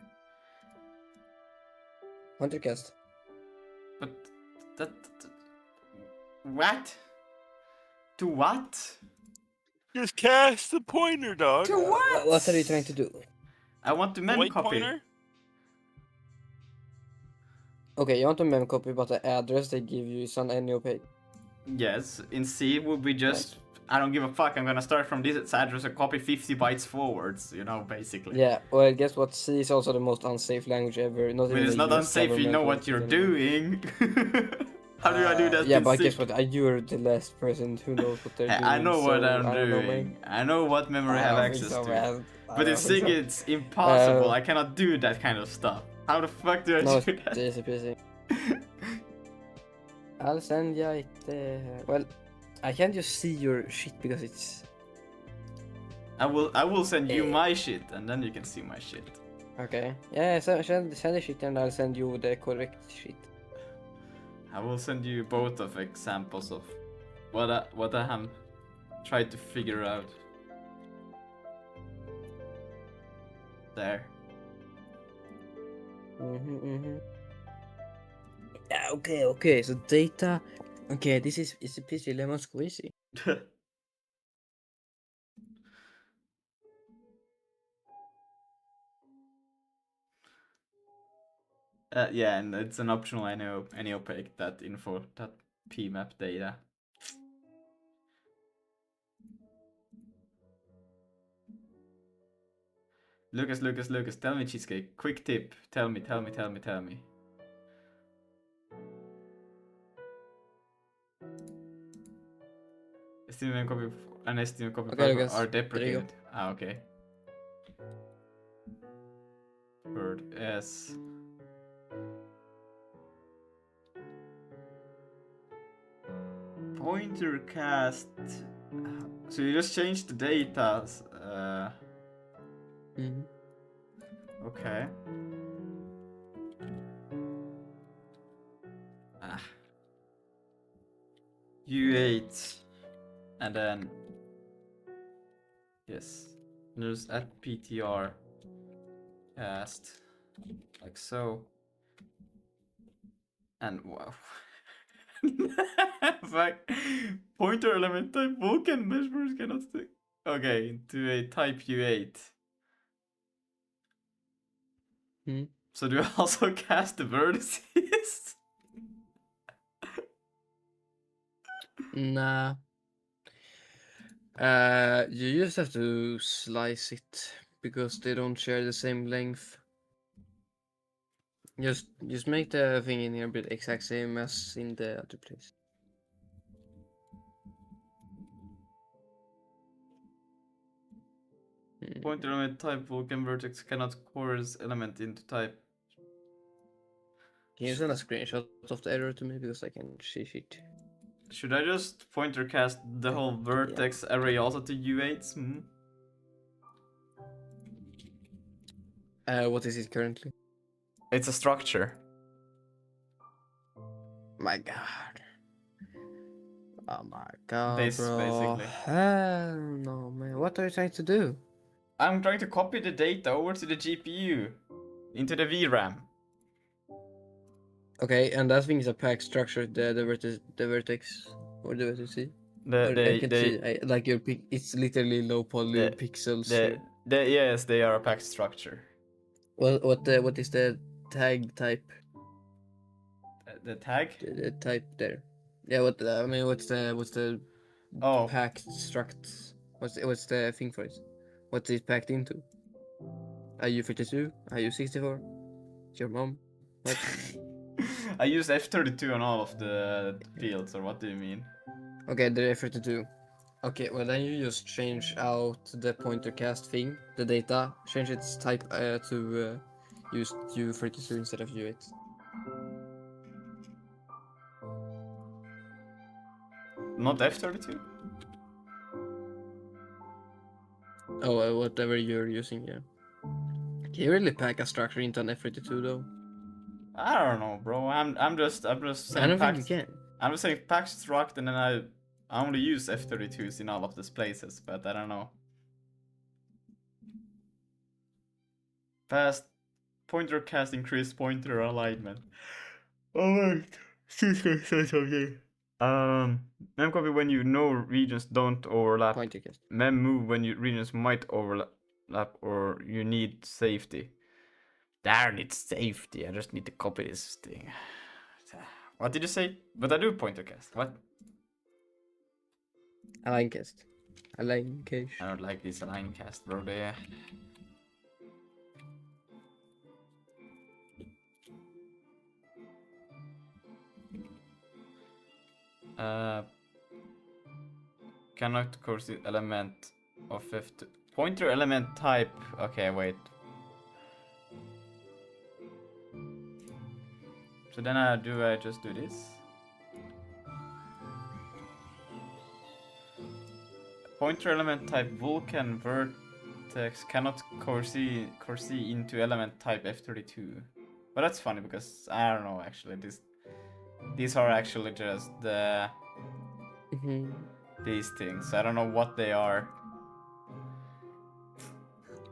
[SPEAKER 2] Pointer cast.
[SPEAKER 1] But that what? To what?
[SPEAKER 4] Just cast the pointer, dog.
[SPEAKER 1] To what?
[SPEAKER 2] What are you trying to do?
[SPEAKER 1] I want to
[SPEAKER 4] The
[SPEAKER 1] mem
[SPEAKER 4] white
[SPEAKER 1] copy.
[SPEAKER 4] pointer?
[SPEAKER 2] Okay, you want to mem copy, but the address they give you is on any opaque.
[SPEAKER 1] Yes, in C would be just I don't give a fuck. I'm gonna start from this address and copy 50 bytes forwards. You know, basically.
[SPEAKER 2] Yeah, well, guess what? C is also the most unsafe language ever. Not
[SPEAKER 1] But
[SPEAKER 2] even
[SPEAKER 1] it's
[SPEAKER 2] the
[SPEAKER 1] not
[SPEAKER 2] US
[SPEAKER 1] unsafe if you know
[SPEAKER 2] government
[SPEAKER 1] what
[SPEAKER 2] wants
[SPEAKER 1] you're
[SPEAKER 2] it anymore.
[SPEAKER 1] doing. How do I do that?
[SPEAKER 2] Yeah,
[SPEAKER 1] in
[SPEAKER 2] but
[SPEAKER 1] C?
[SPEAKER 2] guess what? You're the last person who knows what they're doing.
[SPEAKER 1] I know what
[SPEAKER 2] so
[SPEAKER 1] I'm
[SPEAKER 2] I don't know,
[SPEAKER 1] doing.
[SPEAKER 2] man.
[SPEAKER 1] I know what memory I have
[SPEAKER 2] don't think
[SPEAKER 1] access
[SPEAKER 2] so,
[SPEAKER 1] to.
[SPEAKER 2] man.
[SPEAKER 1] But in
[SPEAKER 2] don't think
[SPEAKER 1] Sig,
[SPEAKER 2] so.
[SPEAKER 1] it's impossible. I cannot do that kind of stuff. How the fuck do I
[SPEAKER 2] No,
[SPEAKER 1] do that?
[SPEAKER 2] it's easy peasy. I'll send you it. Well, I can't just see your shit because it's
[SPEAKER 1] I will send you
[SPEAKER 2] Eh.
[SPEAKER 1] my shit, and then you can see my shit.
[SPEAKER 2] okay. Yeah, send the shit and I'll send you the correct shit.
[SPEAKER 1] I will send you both of examples of what I have tried to figure out. There.
[SPEAKER 2] Yeah, okay. So data. Okay, this is a pretty lemon squeezy.
[SPEAKER 1] Yeah, and it's an optional any opaque that info that pmap data. Lucas, tell me cheesecake. Quick tip. Tell me. Steam copy and Steam copy
[SPEAKER 2] Okay,
[SPEAKER 1] are
[SPEAKER 2] Lucas, there you
[SPEAKER 1] deprecated. Ah, okay. Bird S. Pointer cast. So you just changed the data. Okay. U8 and then yes, there's at PTR cast like so, and wow. Fuck. Pointer element type Vulkan measures cannot stick. Okay, into a type U8. So do I also cast the vertices?
[SPEAKER 2] Nah. You just have to slice it because they don't share the same length. Just make the thing in here be the exact same as in the other place.
[SPEAKER 1] Pointer element type Vulkan vertex cannot coerce element into type.
[SPEAKER 2] Can you send a screenshot of the error to me because I can see it?
[SPEAKER 1] Should I just pointer cast the whole vertex array also to U8s?
[SPEAKER 2] What is it currently?
[SPEAKER 1] It's a structure.
[SPEAKER 2] My god. Oh my god,
[SPEAKER 1] This,
[SPEAKER 2] bro.
[SPEAKER 1] basically.
[SPEAKER 2] Hell no, man. What are you trying to do?
[SPEAKER 1] I'm trying to copy the data over to the GPU. Into the VRAM.
[SPEAKER 2] Okay, and that thing is a pack structure, the vertex, or the vertex. I can see, like your pic. It's literally low poly pixels. Here.
[SPEAKER 1] Yes, they are a packed structure.
[SPEAKER 2] Well, what is the tag type?
[SPEAKER 1] The tag?
[SPEAKER 2] The type there. Yeah, what's the
[SPEAKER 1] Oh.
[SPEAKER 2] packed struct? What's the thing for it? What's it packed into? Are you 52? Are you 64? Your mom? What?
[SPEAKER 1] I use F32 on all of the fields, or what do you mean?
[SPEAKER 2] Okay, the F32. Okay, well then you just change out the pointer cast thing, the data, change its type to use U32 instead of U8.
[SPEAKER 1] Not F32?
[SPEAKER 2] Oh, whatever you're using, yeah. Can you really pack a structure into an F32 though?
[SPEAKER 1] I don't know, bro. I'm just saying
[SPEAKER 2] I don't think you can.
[SPEAKER 1] I'm just saying pack struct, and then I only use F32s in all of these places, but I don't know. Fast pointer cast increased pointer alignment. Oh wait, Cisco said something. Mem copy when you know regions don't overlap.
[SPEAKER 2] Pointer cast.
[SPEAKER 1] Mem move when you regions might overlap or you need safety. Darn it, safety. I just need to copy this thing. What did you say? But I do pointer cast. What?
[SPEAKER 2] Align cast. Align cache.
[SPEAKER 1] I don't like this align cast, bro. There. Cannot course the element of F2. Pointer element type. Okay, wait. So then I just do this? Pointer element type Vulkan vertex cannot course into element type F32. But that's funny because I don't know actually. These are actually just the these things. I don't know what they are.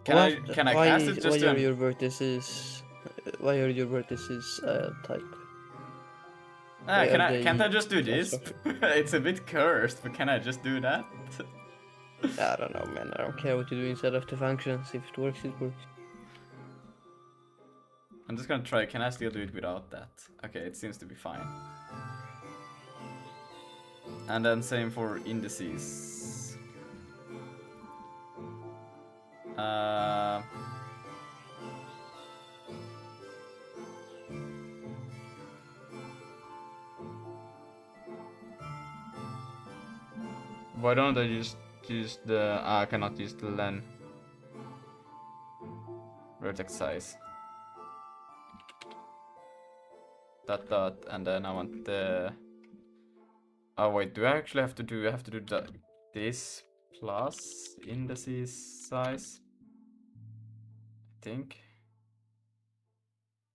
[SPEAKER 1] Can I cast it just
[SPEAKER 2] why are your vertices type?
[SPEAKER 1] Can't I just do this? It's a bit cursed, but can I just do that?
[SPEAKER 2] I don't know, man. I don't care what you do inside of the functions. If it works, it works.
[SPEAKER 1] I'm just gonna try. Can I still do it without that? Okay, it seems to be fine. And then same for indices. Why don't I just use the... I cannot use the len. Vertex size. Dot, and then I want the... Oh wait, do I actually have to do... I have to do this plus indices size? I think.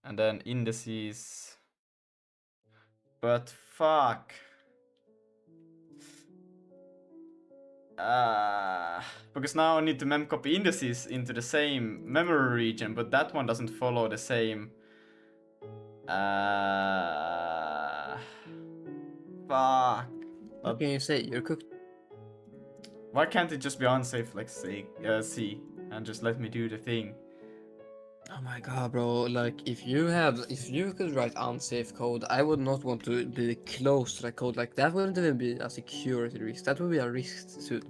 [SPEAKER 1] And then indices... But fuck! Because now I need to memcopy indices into the same memory region, but that one doesn't follow the same. Fuck.
[SPEAKER 2] What can you say? You're cooked.
[SPEAKER 1] Why can't it just be unsafe like C and just let me do the thing?
[SPEAKER 2] Oh my god, bro! Like, if you could write unsafe code, I would not want to be close to that code. Like, that wouldn't even be a security risk. That would be a risk to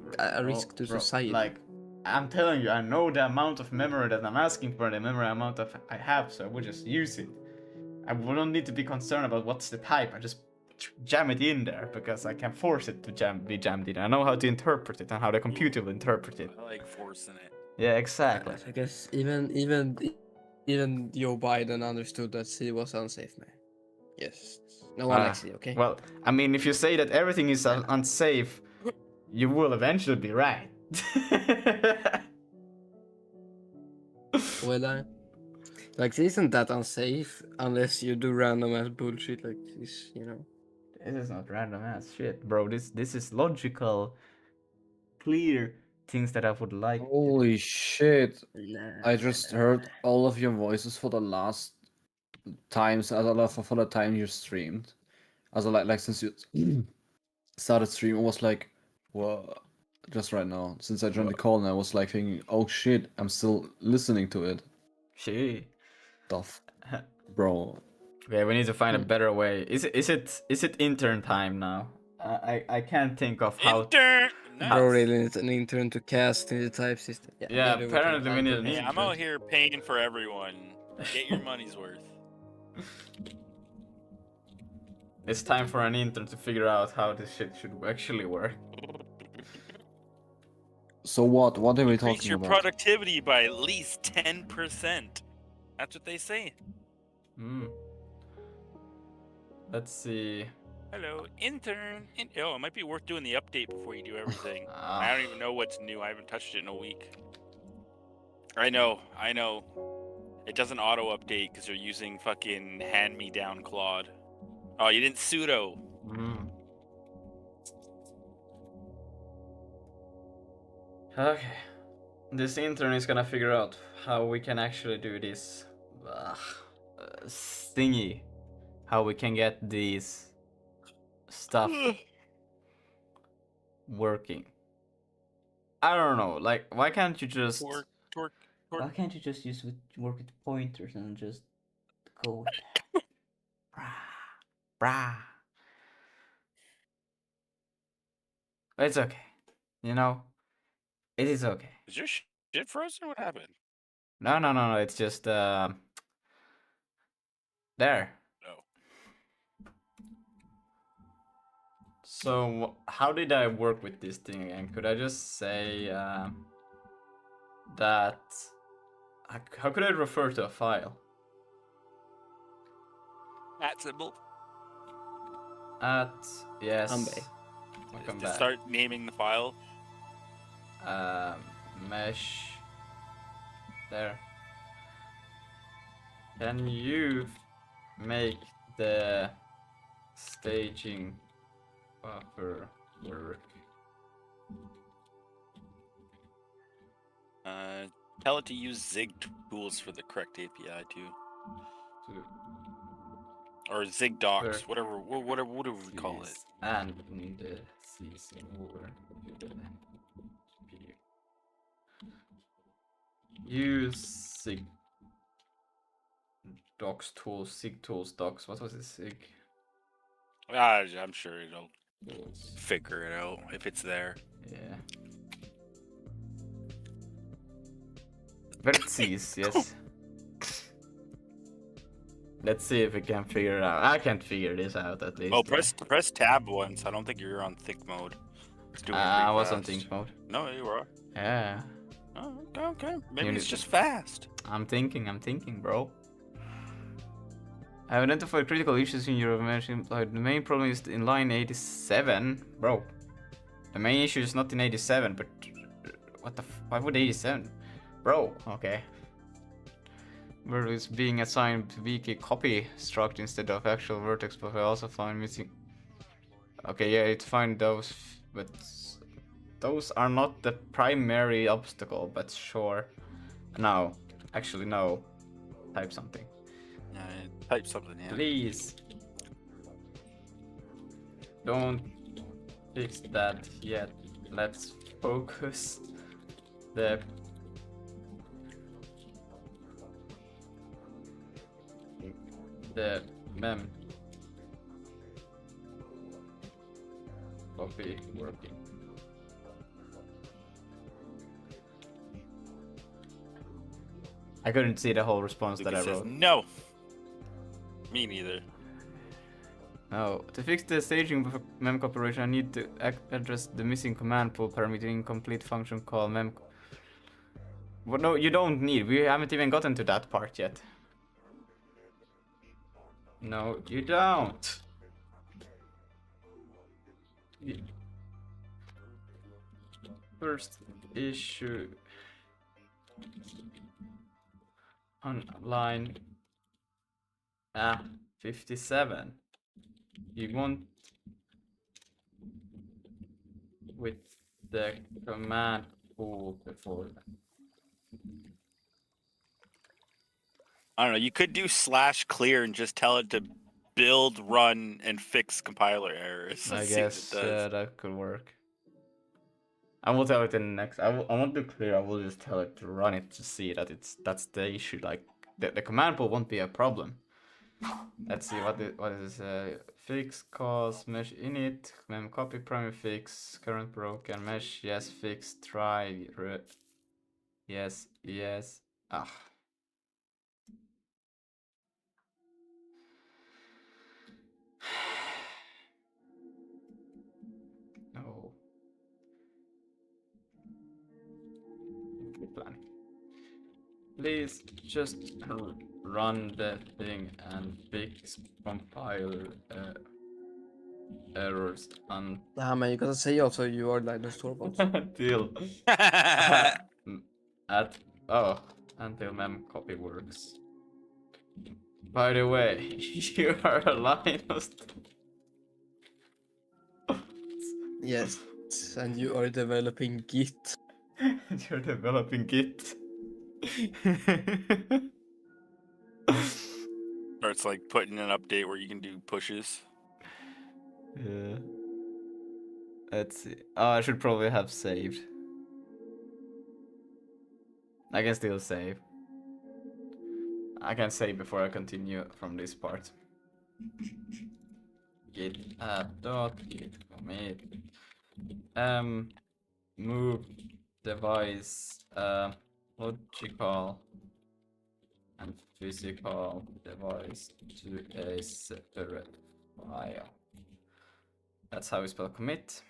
[SPEAKER 1] Bro,
[SPEAKER 2] society.
[SPEAKER 1] like, I'm telling you, I know the amount of memory that I'm asking for, the memory amount of I have, so I would just use it. I wouldn't need to be concerned about what's the type. I just jam it in there because I can force it to be jammed in. I know how to interpret it and how the computer will interpret it.
[SPEAKER 4] I like forcing it.
[SPEAKER 1] Yeah, exactly.
[SPEAKER 2] I guess even Joe Biden understood that C was unsafe, man. Yes. No one likes C, okay?
[SPEAKER 1] Well, I mean, if you say that everything is unsafe, you will eventually be right.
[SPEAKER 2] Well, like, C isn't that unsafe unless you do random ass bullshit like this, you know.
[SPEAKER 1] This is not random ass shit, bro. This is logical, clear things that I would like.
[SPEAKER 3] Holy shit!
[SPEAKER 2] Nah,
[SPEAKER 3] I just heard all of your voices for the last times, for the time you streamed. Also, like since you started stream, I was like, whoa. Just right now, since I joined the call, and I was like thinking, oh shit, I'm still listening to it.
[SPEAKER 1] Shit.
[SPEAKER 3] Stuff, bro.
[SPEAKER 1] Okay, we need to find a better way. Is it intern time now? I can't think of how.
[SPEAKER 4] Intern.
[SPEAKER 2] Bro
[SPEAKER 4] Nice.
[SPEAKER 2] really needs an intern to cast in the type system.
[SPEAKER 1] Yeah,
[SPEAKER 2] maybe
[SPEAKER 1] apparently we need an
[SPEAKER 4] Hey,
[SPEAKER 1] intern.
[SPEAKER 4] I'm out here paying for everyone. Get your money's worth.
[SPEAKER 1] It's time for an intern to figure out how this shit should actually work.
[SPEAKER 3] So what? What are we
[SPEAKER 4] Increase
[SPEAKER 3] talking
[SPEAKER 4] your
[SPEAKER 3] about?
[SPEAKER 4] productivity by at least 10%. That's what they say.
[SPEAKER 1] Hmm. Let's see.
[SPEAKER 4] Hello, intern. Oh, it might be worth doing the update before you do everything. I don't even know what's new. I haven't touched it in a week. I know. It doesn't auto-update because you're using fucking hand-me-down Claude. Oh, you didn't sudo.
[SPEAKER 1] Hmm. Okay. This intern is gonna figure out how we can actually do this thingy. How we can get these stuff working. I don't know. Like, why can't you just
[SPEAKER 4] Torque.
[SPEAKER 1] Why can't you just work with pointers and just go with that? Brah. It's okay. You know, it is okay.
[SPEAKER 4] Is your shit frozen? What happened?
[SPEAKER 1] No. It's just there.
[SPEAKER 4] No.
[SPEAKER 1] So how did I work with this thing again? Could I just say that? How could I refer to a file?
[SPEAKER 4] That symbol.
[SPEAKER 1] Yes.
[SPEAKER 2] Ambe.
[SPEAKER 1] Welcome
[SPEAKER 4] Just
[SPEAKER 1] back.
[SPEAKER 4] start naming the file.
[SPEAKER 1] Mesh. There. Can you make the staging buffer work?
[SPEAKER 4] Tell it to use Zig tools for the correct API too, or Zig docs,
[SPEAKER 1] Sure.
[SPEAKER 4] whatever we call it.
[SPEAKER 1] And the season over to the view. Use Sig docs tools, Sig tools docs. What was it? Sig
[SPEAKER 4] I'm sure it'll
[SPEAKER 1] tools.
[SPEAKER 4] figure it out if it's there.
[SPEAKER 1] Yeah. Vertices, yes. Let's see if we can figure it out. I can't figure this out at least.
[SPEAKER 4] Oh, press tab once. I don't think you're on thick mode. It's doing it
[SPEAKER 1] I
[SPEAKER 4] pretty
[SPEAKER 1] was on
[SPEAKER 4] fast.
[SPEAKER 1] think mode.
[SPEAKER 4] No, you are.
[SPEAKER 1] Yeah.
[SPEAKER 4] Oh, okay. Maybe
[SPEAKER 1] You
[SPEAKER 4] it's
[SPEAKER 1] need
[SPEAKER 4] just fast.
[SPEAKER 1] I'm thinking, bro. I have identified critical issues in your mention. The main problem is in line 87. Bro. The main issue is not in 87, but what the why would 87? Bro, okay. Where is being assigned weak copy struct instead of actual vertex, but I also find missing. Okay, yeah, it's fine those, but those are not the primary obstacle, but sure. No, actually no. Type something.
[SPEAKER 4] Type something in.
[SPEAKER 1] Please. Don't fix that yet. Let's focus the the mem copy working. I couldn't see the whole response that I
[SPEAKER 4] Lucas says
[SPEAKER 1] wrote.
[SPEAKER 4] no. Me neither.
[SPEAKER 1] No, to fix the staging of mem operation, I need to address the missing command pool parameter incomplete function call mem. Well, no, you don't need. We haven't even gotten to that part yet. No, you don't. First issue on line 57. You want with the command pool before that.
[SPEAKER 4] I don't know. You could do /clear and just tell it to build, run, and fix compiler errors.
[SPEAKER 1] I
[SPEAKER 4] Let's see what
[SPEAKER 1] guess
[SPEAKER 4] it does.
[SPEAKER 1] that could work. I will tell it in the next. I want to clear. I will just tell it to run it to see that that's the issue. Like the command pool won't be a problem. Let's see what is fix cause mesh init mem copy primary fix current broken mesh yes fix try yes no. Good plan. Please just run the thing and fix compiler errors
[SPEAKER 2] Nah, man, you gotta say also you are Linus Torvalds.
[SPEAKER 1] until until mem copy works. By the way, you are a Linus.
[SPEAKER 2] Yes, and you are developing Git.
[SPEAKER 1] You're developing Git.
[SPEAKER 4] Or it's like putting an update where you can do pushes.
[SPEAKER 1] Yeah. Let's see. Oh, I should probably have saved. I can still save. I can save before I continue from this part. Git dot git commit move device logical and physical device to a separate file. That's how we spell commit.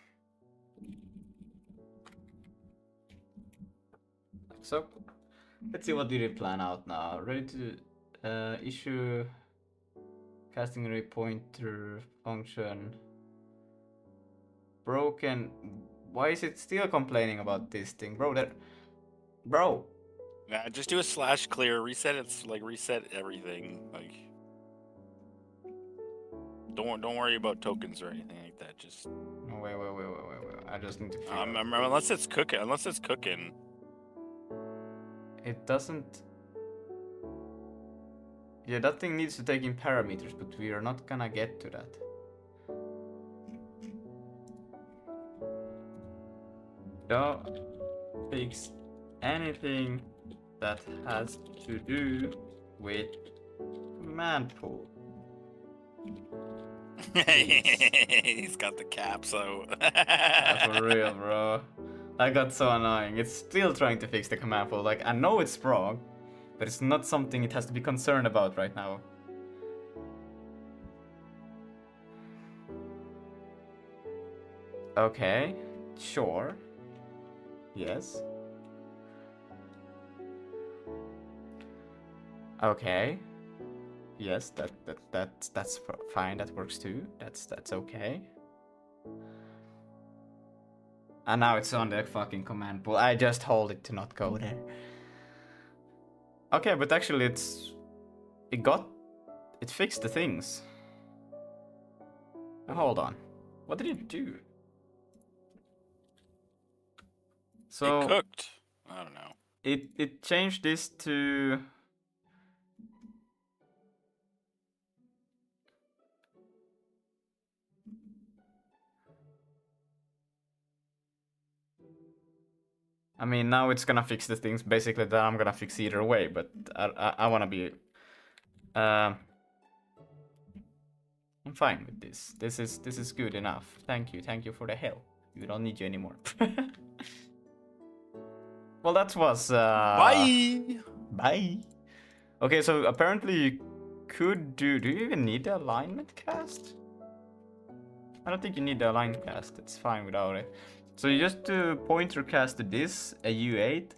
[SPEAKER 1] Like so. Let's see what did we plan out now. Ready to issue casting array pointer function. Broken. Why is it still complaining about this thing, bro? Bro.
[SPEAKER 4] Nah, just do a /clear, reset it, like reset everything. Like, don't worry about tokens or anything like that. Just
[SPEAKER 1] No, wait. I just need to figure out.
[SPEAKER 4] unless it's cooking.
[SPEAKER 1] It doesn't. Yeah, that thing needs to take in parameters, but we are not gonna get to that. Don't fix anything that has to do with command pool.
[SPEAKER 4] He's got the cap, so.
[SPEAKER 1] For real, bro. That got so annoying. It's still trying to fix the command pool. Like, I know it's wrong, but it's not something it has to be concerned about right now. Okay, sure. Yes. Okay. Yes, that's fine. That works too. That's okay. And now it's on the fucking command pool. I just hold it to not go there. Okay, but actually it fixed the things. Hold on. What did it do? So
[SPEAKER 4] It cooked. I don't know.
[SPEAKER 1] It changed this to I mean, now it's gonna fix the things basically that I'm gonna fix either way, but I wanna be I'm fine with this. This is good enough. Thank you for the help. We don't need you anymore. Well, that was
[SPEAKER 4] Bye.
[SPEAKER 1] Bye. Okay, so apparently you could do you even need the alignment cast? I don't think you need the alignment cast. It's fine without it. So you just do pointer cast to this, a U8.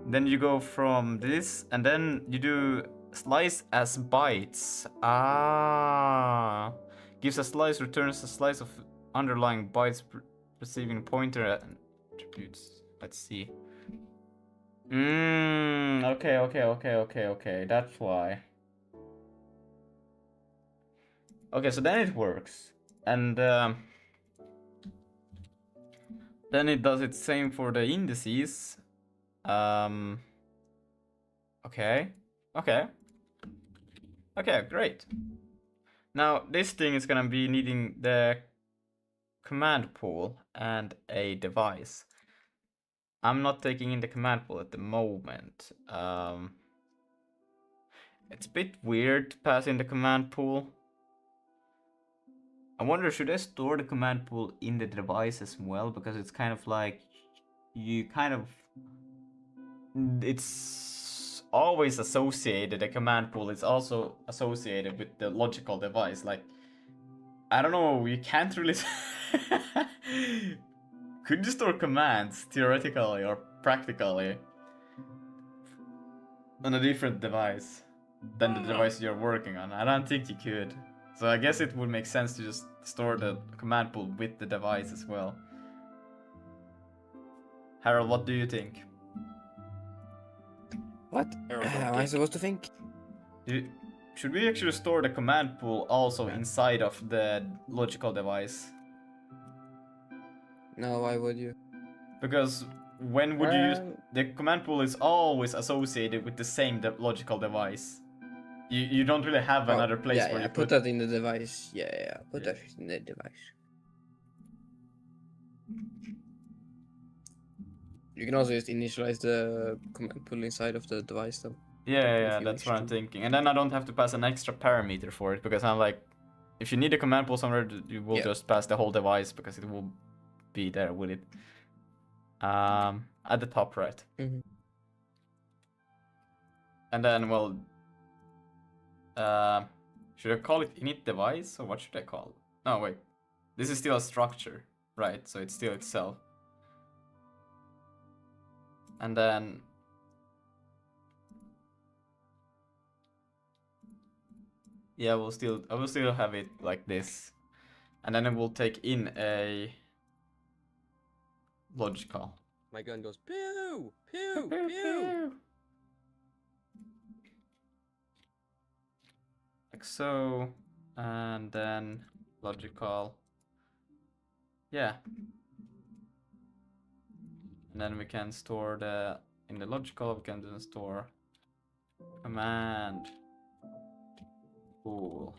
[SPEAKER 1] Then you go from this, and then you do slice as bytes. Ah, gives a slice, returns a slice of underlying bytes receiving pointer attributes. Let's see. Okay. That's why. Okay, so then it works, and then it does its same for the indices. Okay. Okay, great. Now this thing is gonna be needing the command pool and a device. I'm not taking in the command pool at the moment. It's a bit weird to pass in the command pool. I wonder, should I store the command pool in the device as well? Because it's kind of like it's always associated, the command pool is also associated with the logical device. Like, I don't know, you can't really could you store commands theoretically or practically on a different device than the device you're working on? I don't think you could. So I guess it would make sense to just store the command pool with the device as well. Harold, what do you think?
[SPEAKER 2] What
[SPEAKER 4] Harold, don't
[SPEAKER 2] am I
[SPEAKER 4] think.
[SPEAKER 2] supposed to think?
[SPEAKER 1] Should we actually store the command pool also inside of the logical device?
[SPEAKER 2] No, why would you?
[SPEAKER 1] Because when would you use the command pool is always associated with the same logical device. You don't really have another place where you
[SPEAKER 2] put that in the device. Yeah, put that in the device. You can also just initialize the command pool inside of the device though.
[SPEAKER 1] Yeah, that's what I'm thinking. And then I don't have to pass an extra parameter for it, because I'm like, if you need a command pool somewhere, you will just pass the whole device, because it will be there with it. At the top right.
[SPEAKER 2] Mm-hmm.
[SPEAKER 1] And then, well, should I call it init device, or what should I call it? No, wait. This is still a structure, right? So it's still itself. And then yeah, I will still have it like this. And then it will take in a logical.
[SPEAKER 2] My gun goes pew pew pew.
[SPEAKER 1] Like so, and then logical. Yeah. And then we can store in the logical, we can then store command pool.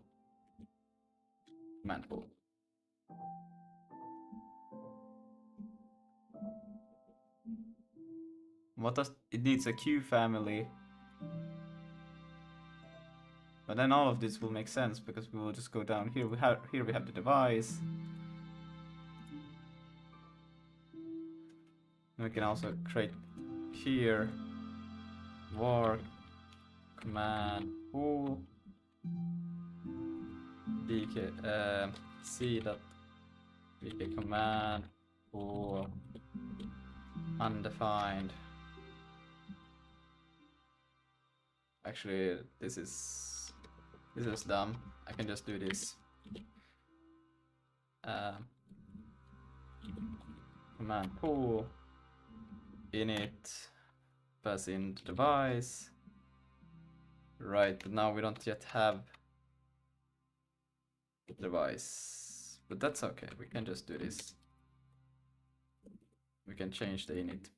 [SPEAKER 1] Command pool. What does it needs a queue family? But then all of this will make sense, because we will just go down here. Here we have the device. And we can also create here var command pool bk c dot bk command pool undefined. Actually, this is dumb. I can just do this. Command pool init pass in the device. Right, but now we don't yet have the device, but that's okay. We can just do this. We can change the init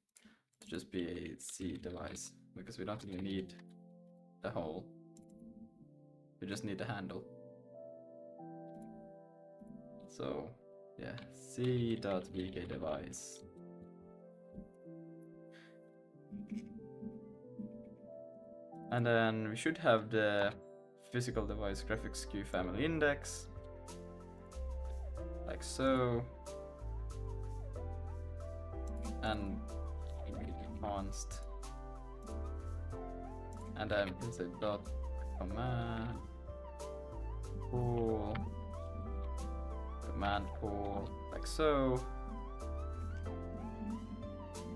[SPEAKER 1] to just be a C device, because we don't really need the whole. We just need the handle. So yeah, c.bk device. And then we should have the physical device graphics queue family index. like so. And make it const. And then inside dot command pool, command pool, like so.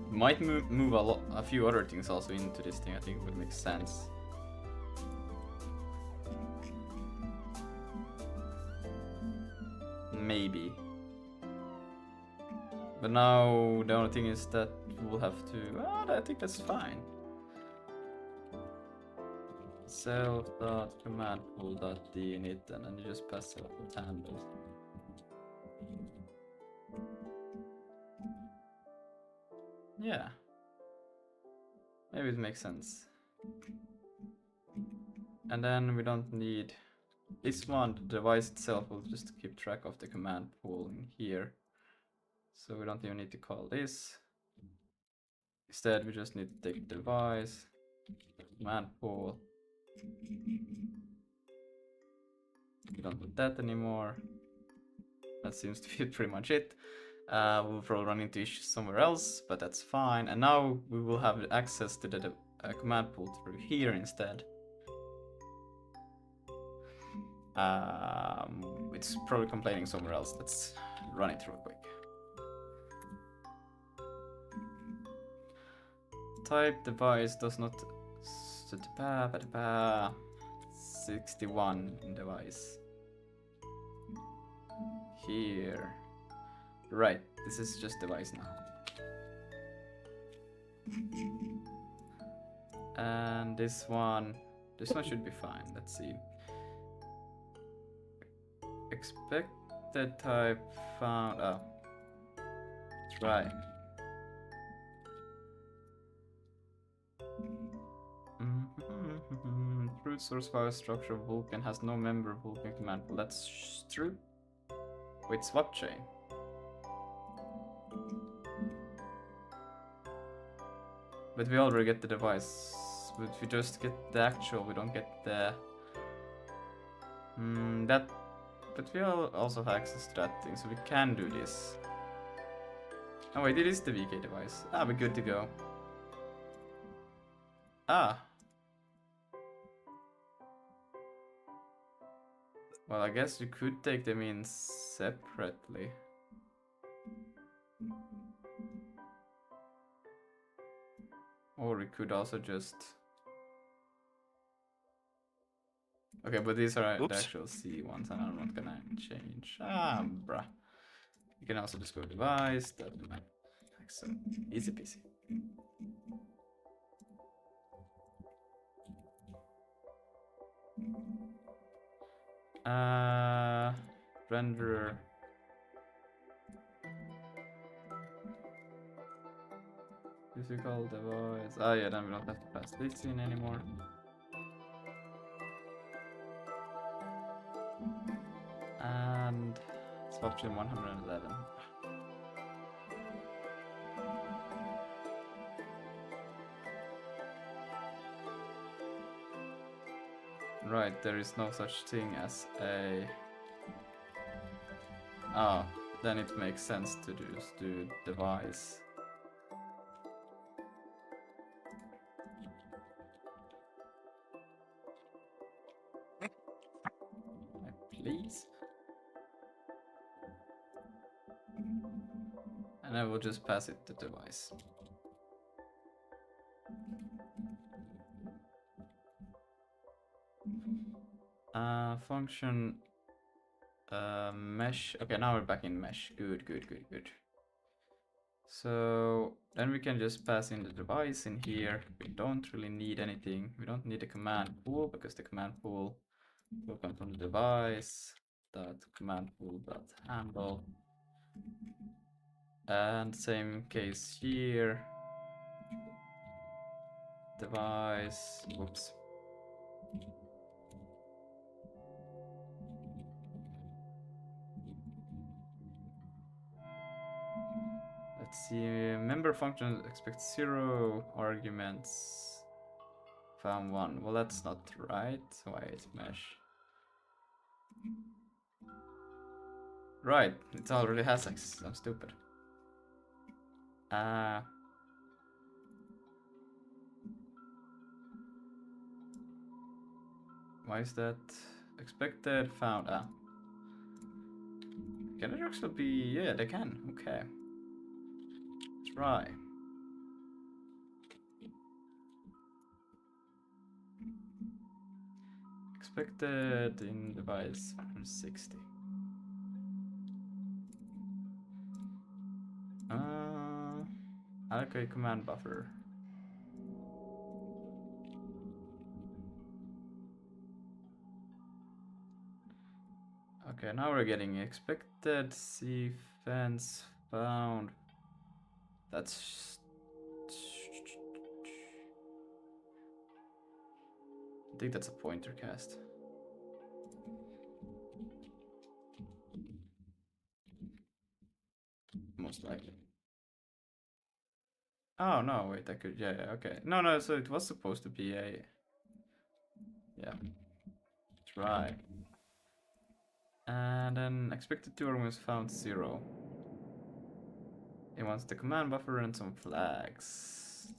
[SPEAKER 1] Might move a few other things also into this thing. I think it would make sense. Maybe. But now the only thing is that we'll have to. I think that's fine. Self.command pool.dinit, and then you just pass self with handles. Yeah. Maybe it makes sense. And then we don't need this one. The device itself will just keep track of the command pool in here. So we don't even need to call this. Instead, we just need to take the device, command pool. We don't need that anymore. That seems to be pretty much it. We'll probably run into issues somewhere else, but that's fine. And now we will have access to the command pool through here instead. It's probably complaining somewhere else. Let's run it real quick. Type device does not 61 device. Here. Right, this is just device now. And this one should be fine. Let's see. Expected type found. Oh, try. Root source file structure Vulkan has no member Vulkan command pool. That's true. Wait, swap chain. But we already get the device. But if we just get the actual, we don't get the that. But we also have access to that thing, so we can do this. Oh wait, it is the VK device. We're good to go. Well, I guess you could take them in separately. Or we could also just... Okay, but these are the actual C ones, and I'm not gonna change. Bruh. You can also just go device, like so. Easy peasy. Renderer. Physical device. Yeah, then we don't have to pass this in anymore. And it's option 111. Right, there is no such thing as a... then it makes sense to just do device. Please. And I will just pass it to device. Function mesh. Okay, now we're back in mesh. Good. So then we can just pass in the device in here. We don't really need anything. We don't need a command pool because the command pool will come from the device. That command pool dot handle. And same case here. Device. Whoops. Let's see, member function expects 0 arguments. Found 1. Well, that's not right. Why is mesh? Right, it already has access. I'm stupid. Why is that expected found? Can it actually be? Yeah, they can. Okay. Try. Expected in device 160. Allocate command buffer. Okay, now we're getting expected C fence found. That's. I think that's a pointer cast. Most likely. Oh no, wait, I could. Yeah, okay. No, so it was supposed to be a. Yeah. Try. And then expected 2 arguments found 0. It wants the command buffer and some flags.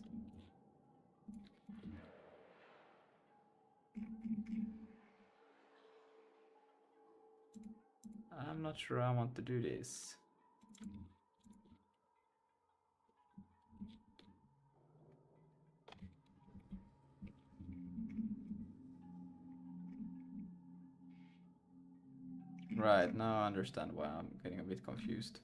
[SPEAKER 1] I'm not sure I want to do this. Right, now I understand why I'm getting a bit confused.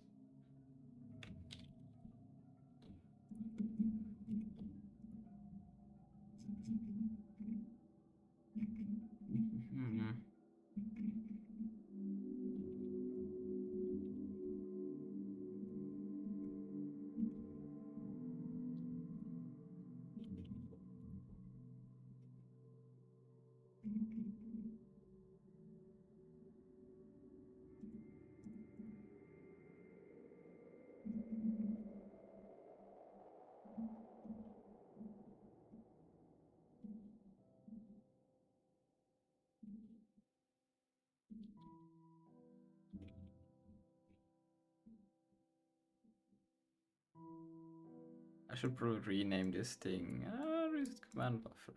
[SPEAKER 1] I should probably rename this thing. Reset command buffer.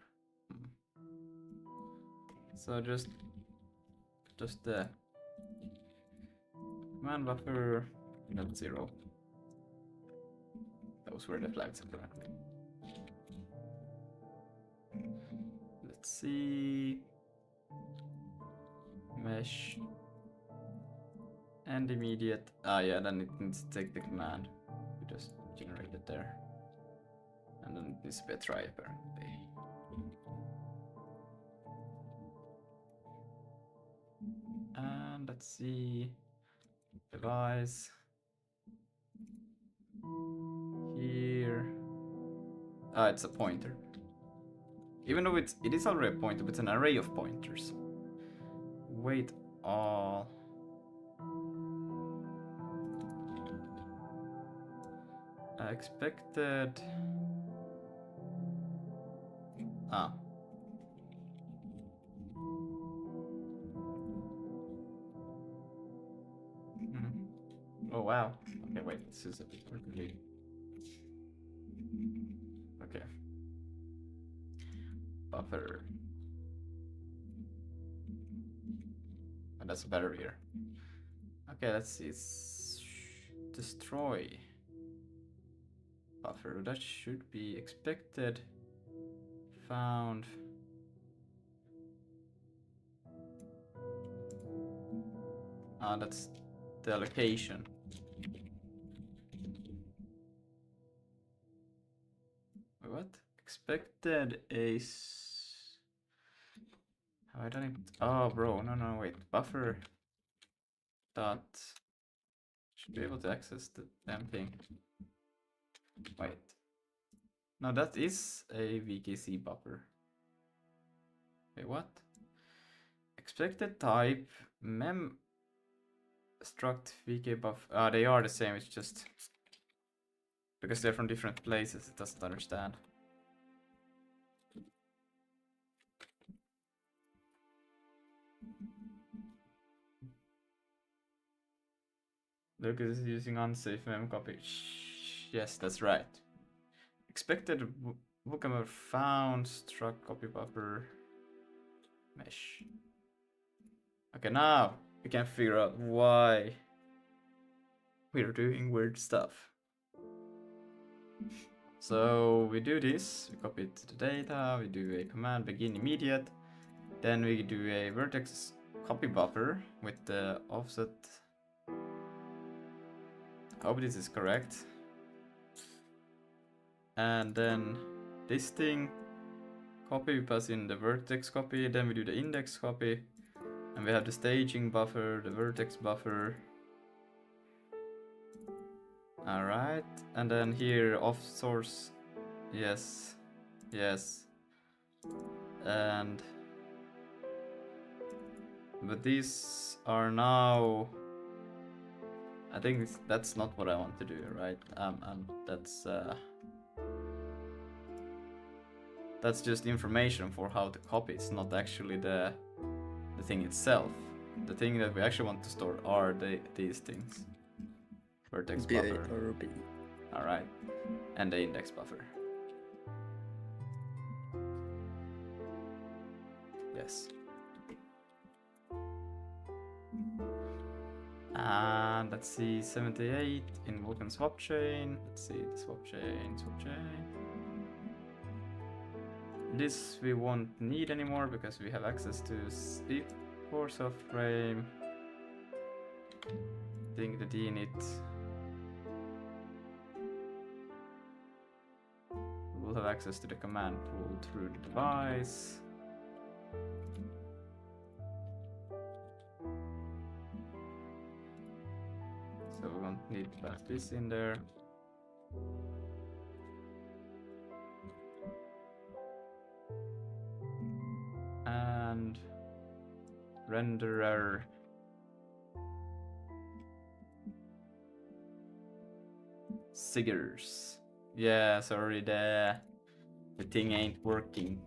[SPEAKER 1] So just the command buffer not 0. Those were the flags apparently. Let's see. Mesh. And immediate. Yeah, then it needs to take the command. We just generate it there. And then it needs to be a try apparently. And let's see. Device. Here. It's a pointer. Even though it is already a pointer, but it's an array of pointers. Wait all. Expected. Oh wow. Okay, wait, this is a bit more confusing. Okay. Buffer. And that's better here. Okay, let's see. It's destroy buffer. That should be expected. Found. That's the allocation. Wait, what? Expected ace. Have I done it? Oh, bro. No, wait. Buffer. Dot. Should be able to access the damn thing. Wait. No, that is a VKC buffer. Wait, what? Expected type mem struct VK buff. They are the same. It's just because they're from different places. It doesn't understand. Lucas is using unsafe mem copy. Yes, that's right. Expected Vulkan buffer found. Struck copy buffer. Mesh. Okay, now we can figure out why we're doing weird stuff. So we do this, we copy it to the data, we do a command begin immediate, then we do a vertex copy buffer with the offset. I hope this is correct. And then this thing, copy, we pass in the vertex copy, then we do the index copy, and we have the staging buffer, the vertex buffer. Alright, and then here off source, yes, yes, and but these are now, I think that's not what I want to do, right? That's just information for how to copy. It's not actually the thing itself. The thing that we actually want to store are these things. Vertex buffer. Alright. And the index buffer. Yes. And let's see, 78 in Vulkan swap chain. Let's see the swap chain. This we won't need anymore because we have access to C4 soft frame. I think the dinit. We'll have access to the command pool through the device. So we won't need to pass this in there. And renderer. Siggers. Yeah, sorry, the thing ain't working.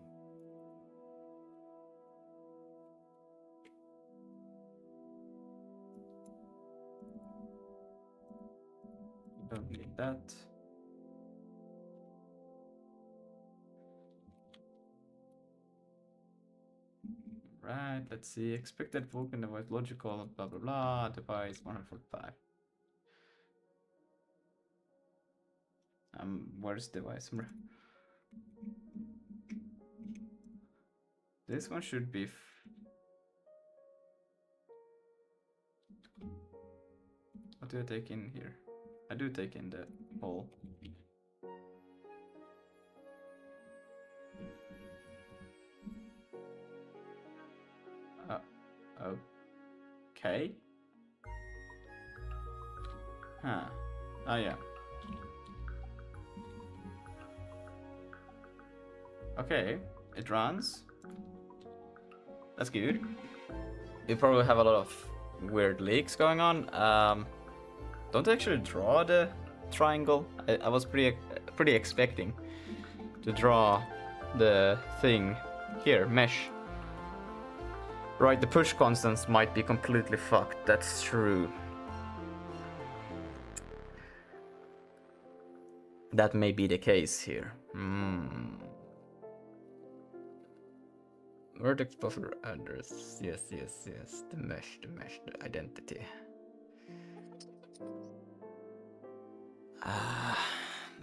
[SPEAKER 1] Don't need that. Right, let's see. Expected Vulkan device logical, blah blah blah. Device 145. Where's device? This one should be. What do I take in here? I do take in the whole. Okay. Huh. Oh yeah. Okay, it runs. That's good. You probably have a lot of weird leaks going on. Don't actually draw the triangle. I was pretty expecting to draw the thing here, mesh. Right, the push constants might be completely fucked. That's true. That may be the case here. Vertex buffer address. Yes. The mesh, the identity.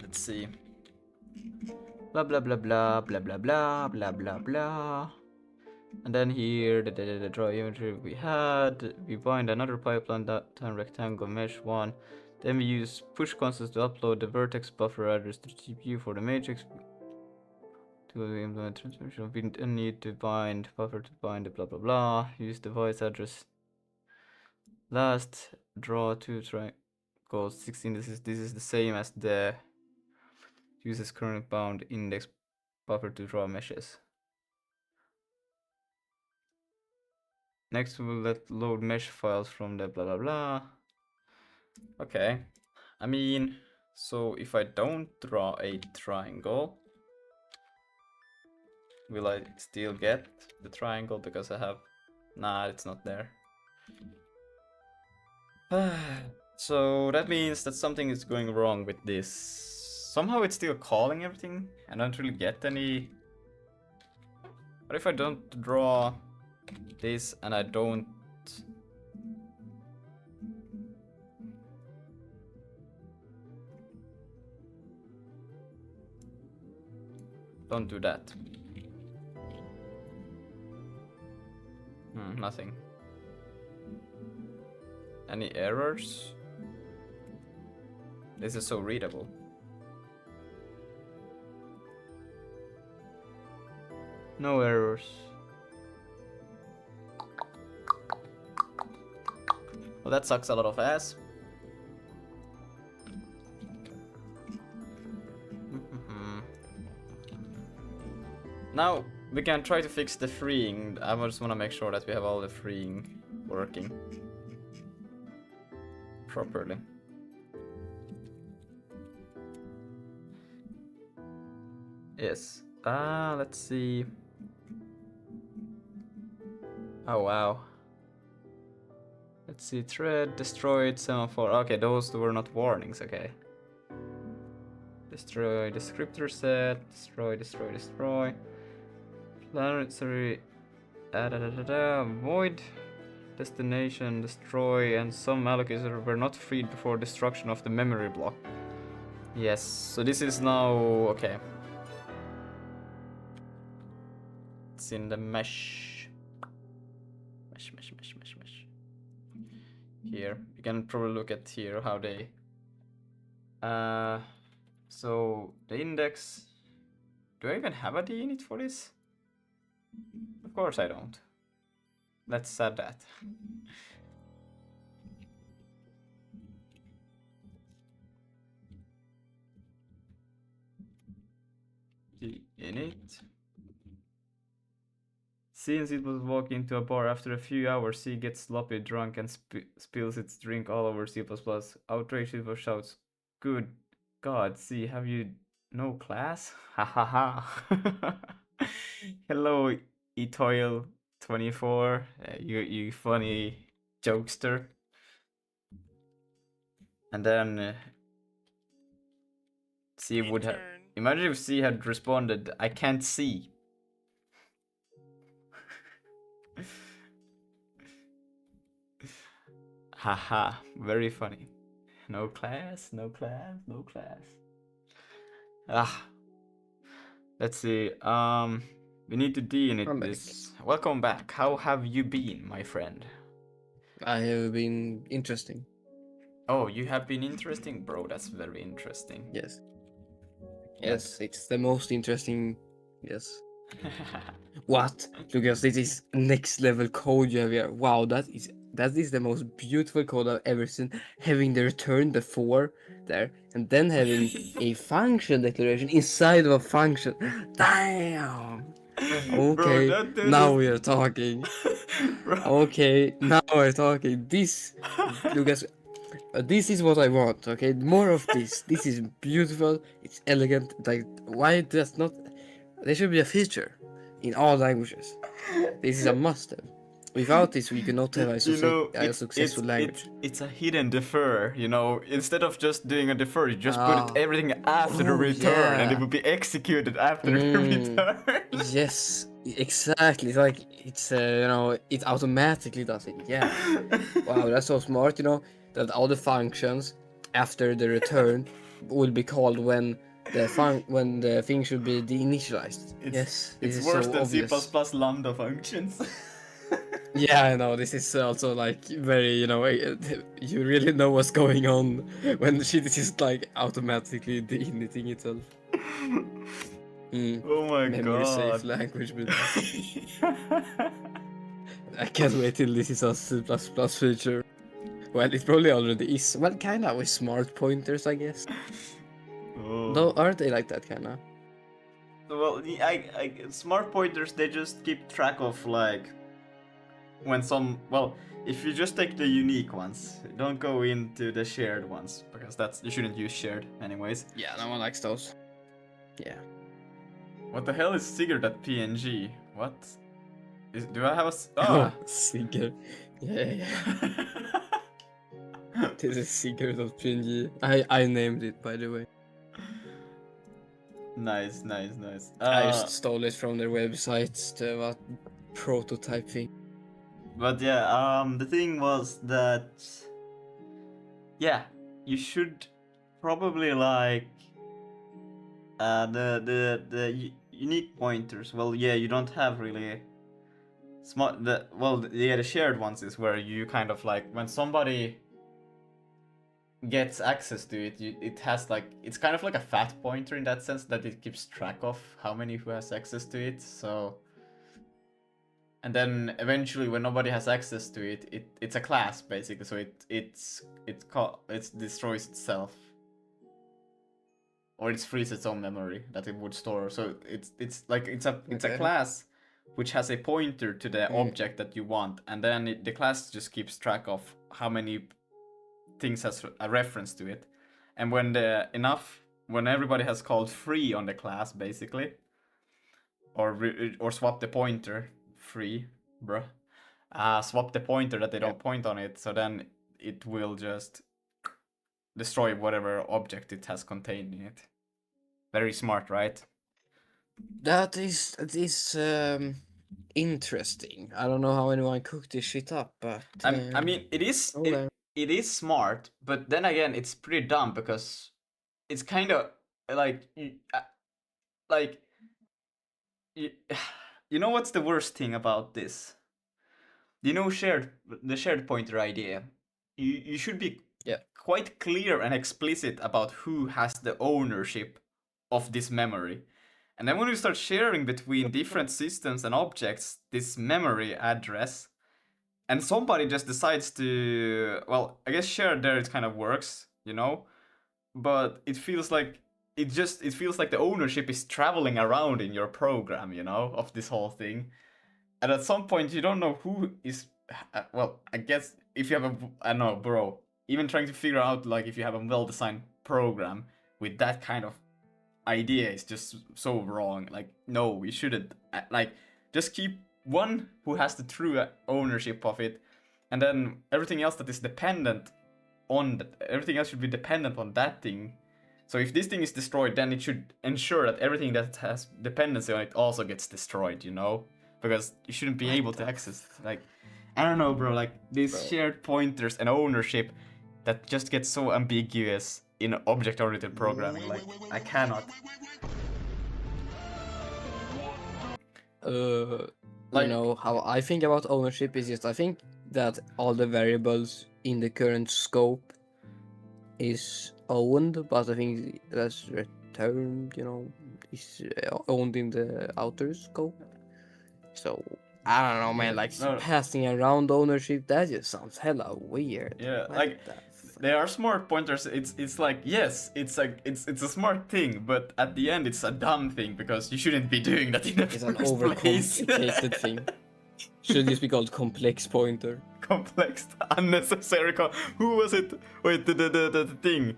[SPEAKER 1] Let's see. Blah blah blah blah blah blah blah blah blah blah. And then here the draw imagery we had. We bind another pipeline that time rectangle mesh one. Then we use push constants to upload the vertex buffer address to the GPU for the matrix. To implement transmission, we then need to bind buffer to bind the blah blah blah. Use device address. Last draw two triangles 16. This is the same as the uses current bound index buffer to draw meshes. Next we'll let load mesh files from the blah blah blah. Okay. I mean, so if I don't draw a triangle, will I still get the triangle because I have... Nah, it's not there. So that means that something is going wrong with this. Somehow it's still calling everything. I don't really get any. What if I don't draw this and I don't... Don't do that. Nothing. Any errors? This is so readable. No errors. Well, that sucks a lot of ass. Now we can try to fix the freeing. I just want to make sure that we have all the freeing working properly. Yes. Let's see. Oh wow. Let's see. Thread destroyed semaphore. Okay, those were not warnings. Okay. Destroy descriptor set. Destroy. Planetary. Void. Destination. Destroy. And some allocators were not freed before destruction of the memory block. Yes. So this is now okay. It's in the mesh. Mesh. Here. You can probably look at here how they. So the index. Do I even have a D in it for this? Of course I don't. Let's add that. D init. Since it was walking into a bar after a few hours, C gets sloppy drunk and spills its drink all over C++. Outraged C++ shouts, "Good God, C, have you no class?" Ha ha ha. Hello, Etoil24, you funny jokester. And then C would have. Imagine if C had responded, "I can't see." Haha, very funny. No class. Let's see. We need to de-init this. Welcome back. How have you been, my friend?
[SPEAKER 2] I have been interesting.
[SPEAKER 1] Oh, you have been interesting, bro. That's very interesting.
[SPEAKER 2] Yes. Yes, it's the most interesting. Yes. What? Lucas, this is next level code you have here. Wow, that is the most beautiful code I've ever seen. Having the return before there, and then having a function declaration inside of a function. Damn. Okay,
[SPEAKER 1] Bro,
[SPEAKER 2] now we are talking. Okay, now we're talking. This, Lucas, this is what I want. Okay, more of this. This is beautiful. It's elegant. Like, why does not? There should be a feature in all languages. This is a must-have. Without this, we cannot have a successful language.
[SPEAKER 1] It's a hidden defer, you know. Instead of just doing a defer, you just put everything after the return, and it will be executed after the return.
[SPEAKER 2] Yes, exactly. It's like it automatically does it. Yeah. Wow, that's so smart. That all the functions after the return will be called when the thing should be deinitialized.
[SPEAKER 1] It's worse than C++ lambda functions.
[SPEAKER 2] Yeah, I know. This is also like very, you really know what's going on when shit is just like automatically deinitting itself.
[SPEAKER 1] Oh my
[SPEAKER 2] Memory
[SPEAKER 1] god.
[SPEAKER 2] safe language, but I can't wait till this is a C++ feature. Well, it probably already is. Well, kinda with smart pointers, I guess.
[SPEAKER 1] Oh.
[SPEAKER 2] Though, aren't they like that, kinda?
[SPEAKER 1] Well, smart pointers, they just keep track of like when if you just take the unique ones, don't go into the shared ones, because you shouldn't use shared anyways.
[SPEAKER 2] Yeah, no one likes those. Yeah.
[SPEAKER 1] What the hell is Sigurd.png? What? Do I have a...
[SPEAKER 2] Oh, Sigurd. Yeah. This is Sigurd.png. I named it, by the way.
[SPEAKER 1] Nice.
[SPEAKER 2] I just stole it from their website, the prototype thing.
[SPEAKER 1] But yeah, the thing was that, yeah, you should probably like the unique pointers. Well, yeah, you don't have really smart. The shared ones is where you kind of like when somebody gets access to it, it has like it's kind of like a fat pointer in that sense that it keeps track of how many who has access to it. So, and then eventually when nobody has access to it, it's a class basically. So it destroys itself, or it frees its own memory that it would store. So it's a class which has a pointer to the object that you want, and then the class just keeps track of how many things has a reference to it, and when everybody has called free on the class basically, or swap the pointer free, bruh, swap the pointer that they don't point on it, so then it will just destroy whatever object it has contained in it. Very smart, right?
[SPEAKER 2] That is interesting. I don't know how anyone cooked this shit up, but
[SPEAKER 1] I mean, it is smart, but then again, it's pretty dumb because it's kind of like you know what's the worst thing about this? You know, the shared pointer idea. You should be quite clear and explicit about who has the ownership of this memory. And then when you start sharing between different systems and objects this memory address, and somebody just decides to, well, I guess shared there it kind of works, you know, but it feels like it feels like the ownership is traveling around in your program, you know, of this whole thing. And at some point you don't know who is, well, I guess if you have I don't know, bro, even trying to figure out like if you have a well-designed program with that kind of idea is just so wrong. Like, no, we shouldn't. Like, just keep one who has the true ownership of it, and then everything else that is dependent on everything else should be dependent on that thing. So if this thing is destroyed, then it should ensure that everything that has dependency on it also gets destroyed, you know? Because you shouldn't be able to access, like, I don't know, bro, like these shared pointers and ownership that just get so ambiguous in object-oriented programming. Like, I cannot.
[SPEAKER 2] You know how I think about ownership is just I think that all the variables in the current scope is owned, but I think that's returned, you know, is owned in the outer scope. So I don't know, man. Like passing around ownership, that just sounds hella weird.
[SPEAKER 1] Yeah, like they are smart pointers. It's like, yes, it's a smart thing, but at the end it's a dumb thing because you shouldn't be doing that in the first place.
[SPEAKER 2] It's an overcomplicated thing. Should this be called complex pointer?
[SPEAKER 1] Complex, unnecessary. Who was it? Wait, the thing.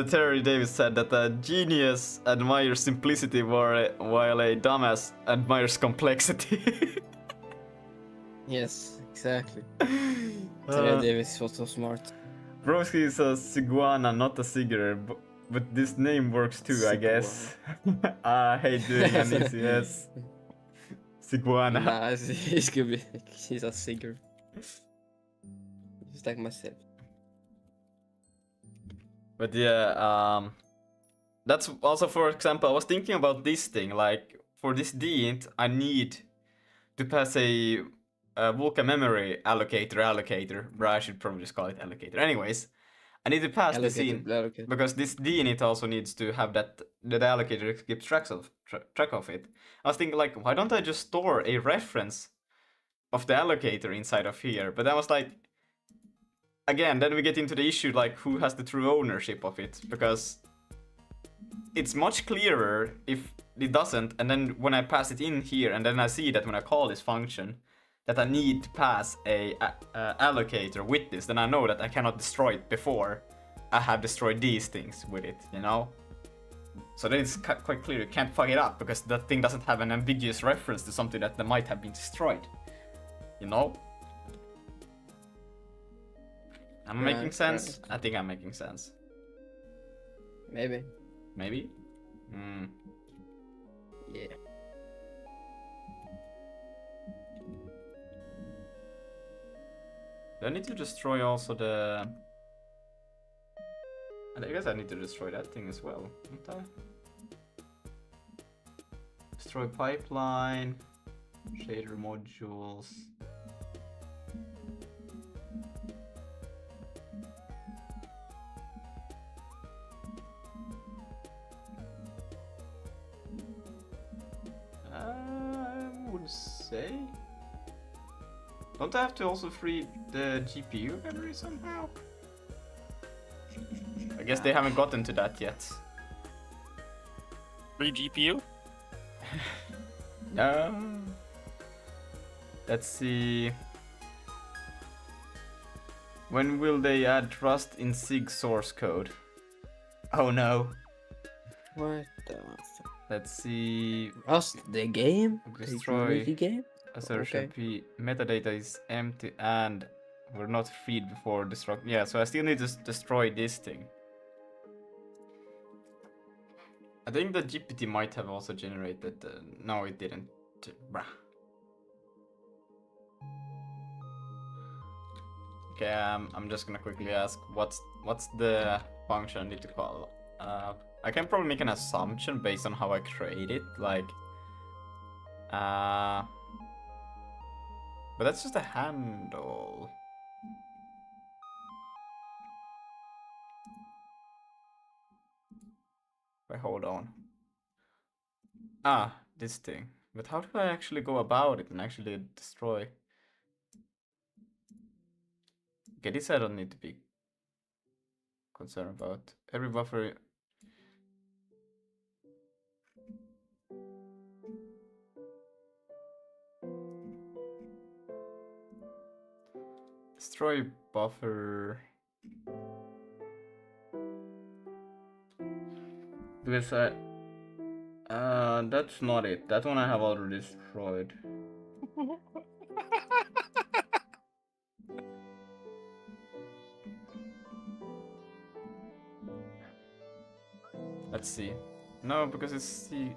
[SPEAKER 1] Terry Davis said that a genius admires simplicity while a dumbass admires complexity.
[SPEAKER 2] Yes, exactly. Terry Davis was so smart.
[SPEAKER 1] Broski is a Siguana, not a Sigger, but this name works too, Siguana. I guess. I hate doing an ECS. Siguana.
[SPEAKER 2] Nah, he's good. He's a Sigger. Just like myself.
[SPEAKER 1] But yeah, that's also, for example, I was thinking about this thing, like, for this dint, I need to pass a Vulkan memory allocator, bro, I should probably just call it allocator. Anyways, I need to pass this in, because this dint also needs to have that the allocator keeps track of it. I was thinking, like, why don't I just store a reference of the allocator inside of here? But I was like, again, then we get into the issue, like, who has the true ownership of it, because it's much clearer if it doesn't, and then when I pass it in here, and then I see that when I call this function, that I need to pass a allocator with this, then I know that I cannot destroy it before I have destroyed these things with it, you know? So then it's quite clear you can't fuck it up, because that thing doesn't have an ambiguous reference to something that might have been destroyed, you know? Am I making
[SPEAKER 2] Right,
[SPEAKER 1] sense?
[SPEAKER 2] right.
[SPEAKER 1] I think I'm making sense.
[SPEAKER 2] Maybe.
[SPEAKER 1] Maybe? Hmm.
[SPEAKER 2] Yeah.
[SPEAKER 1] Do I need to destroy also the... I guess I need to destroy that thing as well, don't I? Destroy pipeline, shader modules. I would say. Don't I have to also free the GPU memory somehow? I guess they haven't gotten to that yet.
[SPEAKER 4] Free GPU?
[SPEAKER 1] No. Let's see. When will they add trust in SIG source code? Oh no.
[SPEAKER 2] What the fuck?
[SPEAKER 1] Let's see.
[SPEAKER 2] Rust the game?
[SPEAKER 1] Destroy
[SPEAKER 2] The game?
[SPEAKER 1] assertion
[SPEAKER 2] Okay.
[SPEAKER 1] P. Metadata is empty and we're not freed before destruct. Yeah, so I still need to destroy this thing. I think the GPT might have also generated. No, it didn't. Bruh. Okay, I'm just gonna quickly ask what's the function I need to call. I can probably make an assumption based on how I create it, like. But that's just a handle. Wait, hold on. Ah, this thing. But how do I actually go about it and actually destroy? Okay, this I don't need to be concerned about. Every buffer. Destroy buffer. Because that's not it. That one I have already destroyed. Let's see. No, because it's the...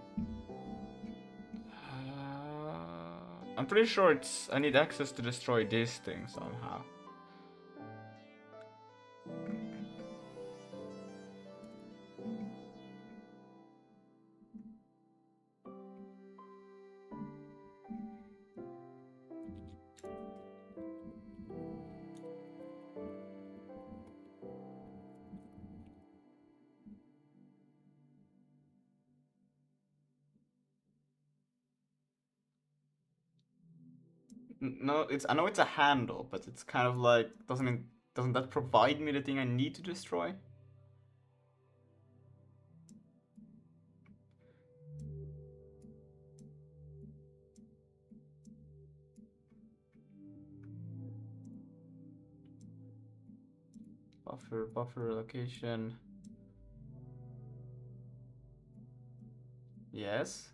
[SPEAKER 1] I'm pretty sure it's... I need access to destroy this thing somehow. No, it's... I know it's a handle, but it's kind of like... Doesn't that provide me the thing I need to destroy? Buffer location. Yes.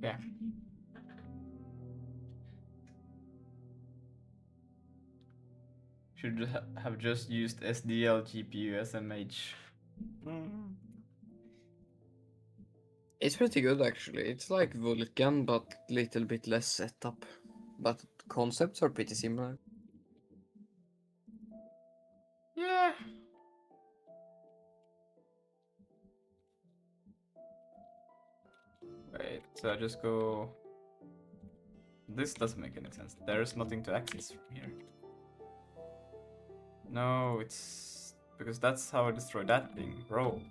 [SPEAKER 1] Yeah. Should have just used SDL GPU SMH.
[SPEAKER 2] It's pretty good actually. It's like Vulkan but little bit less setup. But concepts are pretty similar.
[SPEAKER 1] Yeah. Wait, so I just go... This doesn't make any sense. There's nothing to access from here. No, it's... Because that's how I destroy that thing, bro.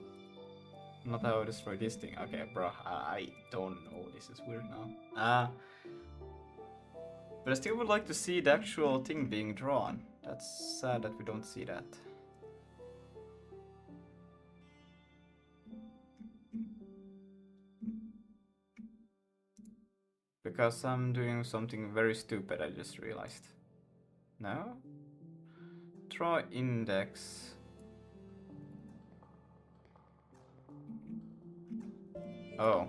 [SPEAKER 1] Not how I destroy this thing. Okay, bro, I don't know. This is weird now. But I still would like to see the actual thing being drawn. That's sad that we don't see that. Because I'm doing something very stupid, I just realized. No? Try index. Oh.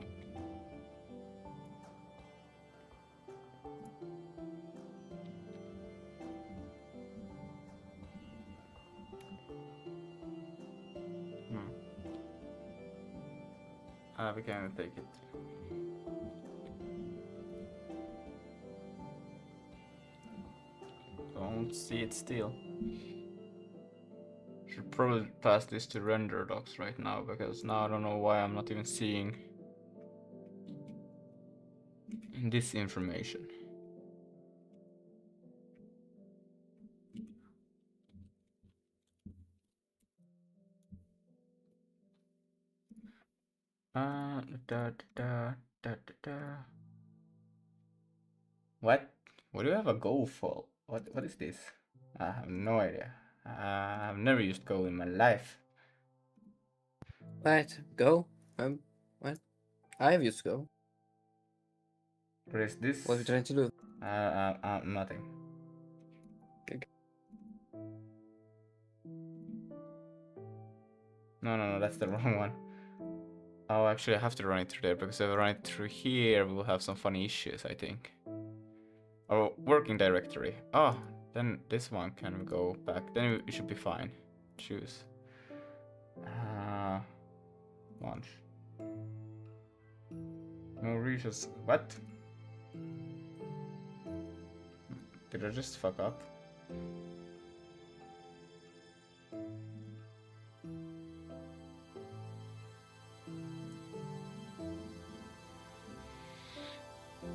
[SPEAKER 1] We can take it. Don't see it still. Should probably pass this to render docs right now, because now I don't know why I'm not even seeing this information. What? What do you have a Go for? What is this? I have no idea. I've never used Go in my life.
[SPEAKER 2] Right, Go. What? I have used Go.
[SPEAKER 1] What is this?
[SPEAKER 2] What are you trying to do?
[SPEAKER 1] Nothing.
[SPEAKER 2] Okay.
[SPEAKER 1] No, that's the wrong one. Oh, actually, I have to run it through there, because if I run it through here, we'll have some funny issues, I think. Oh, working directory. Oh, then this one can go back. Then it should be fine. Choose. Launch. No reaches. What? Did I just fuck up?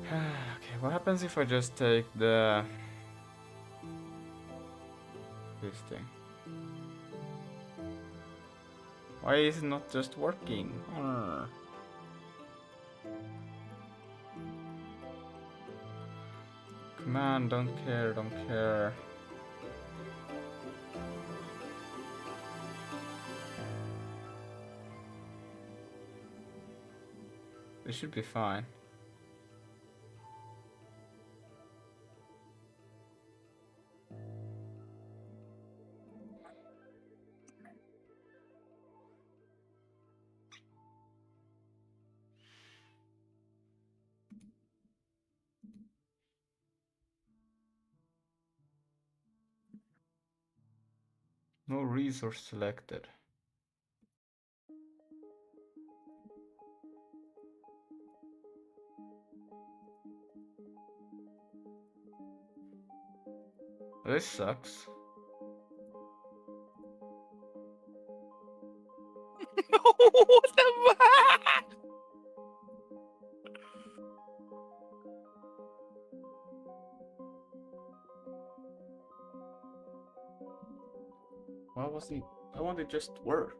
[SPEAKER 1] Okay, what happens if I just take this thing? Why is it not just working? Command, don't care. This should be fine. No resource selected. This sucks.
[SPEAKER 4] What the fuck?
[SPEAKER 1] Why wasn't I want it just work?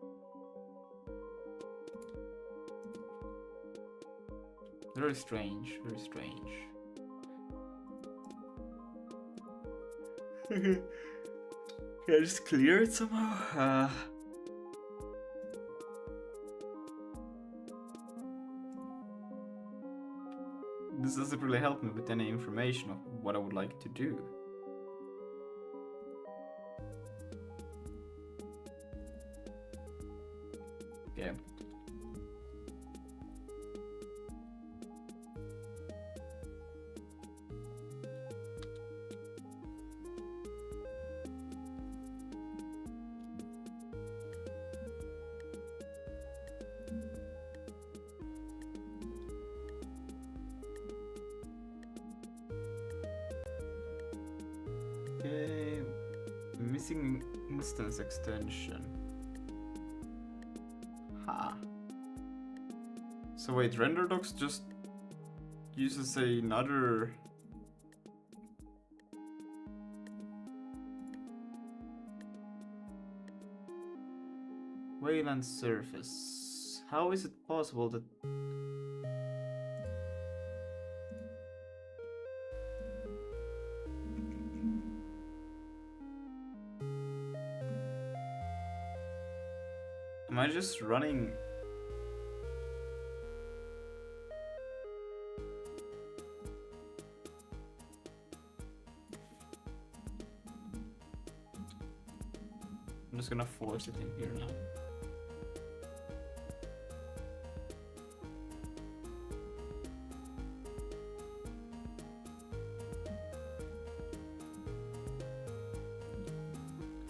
[SPEAKER 1] Very strange, very strange. Can I just clear it somehow? This doesn't really help me with any information of what I would like to do. Okay. Okay, missing instance extension. Ha. So wait, RenderDocs just uses another. Wayland surface. How is it possible that? Am I just running? I'm just gonna force it in here now.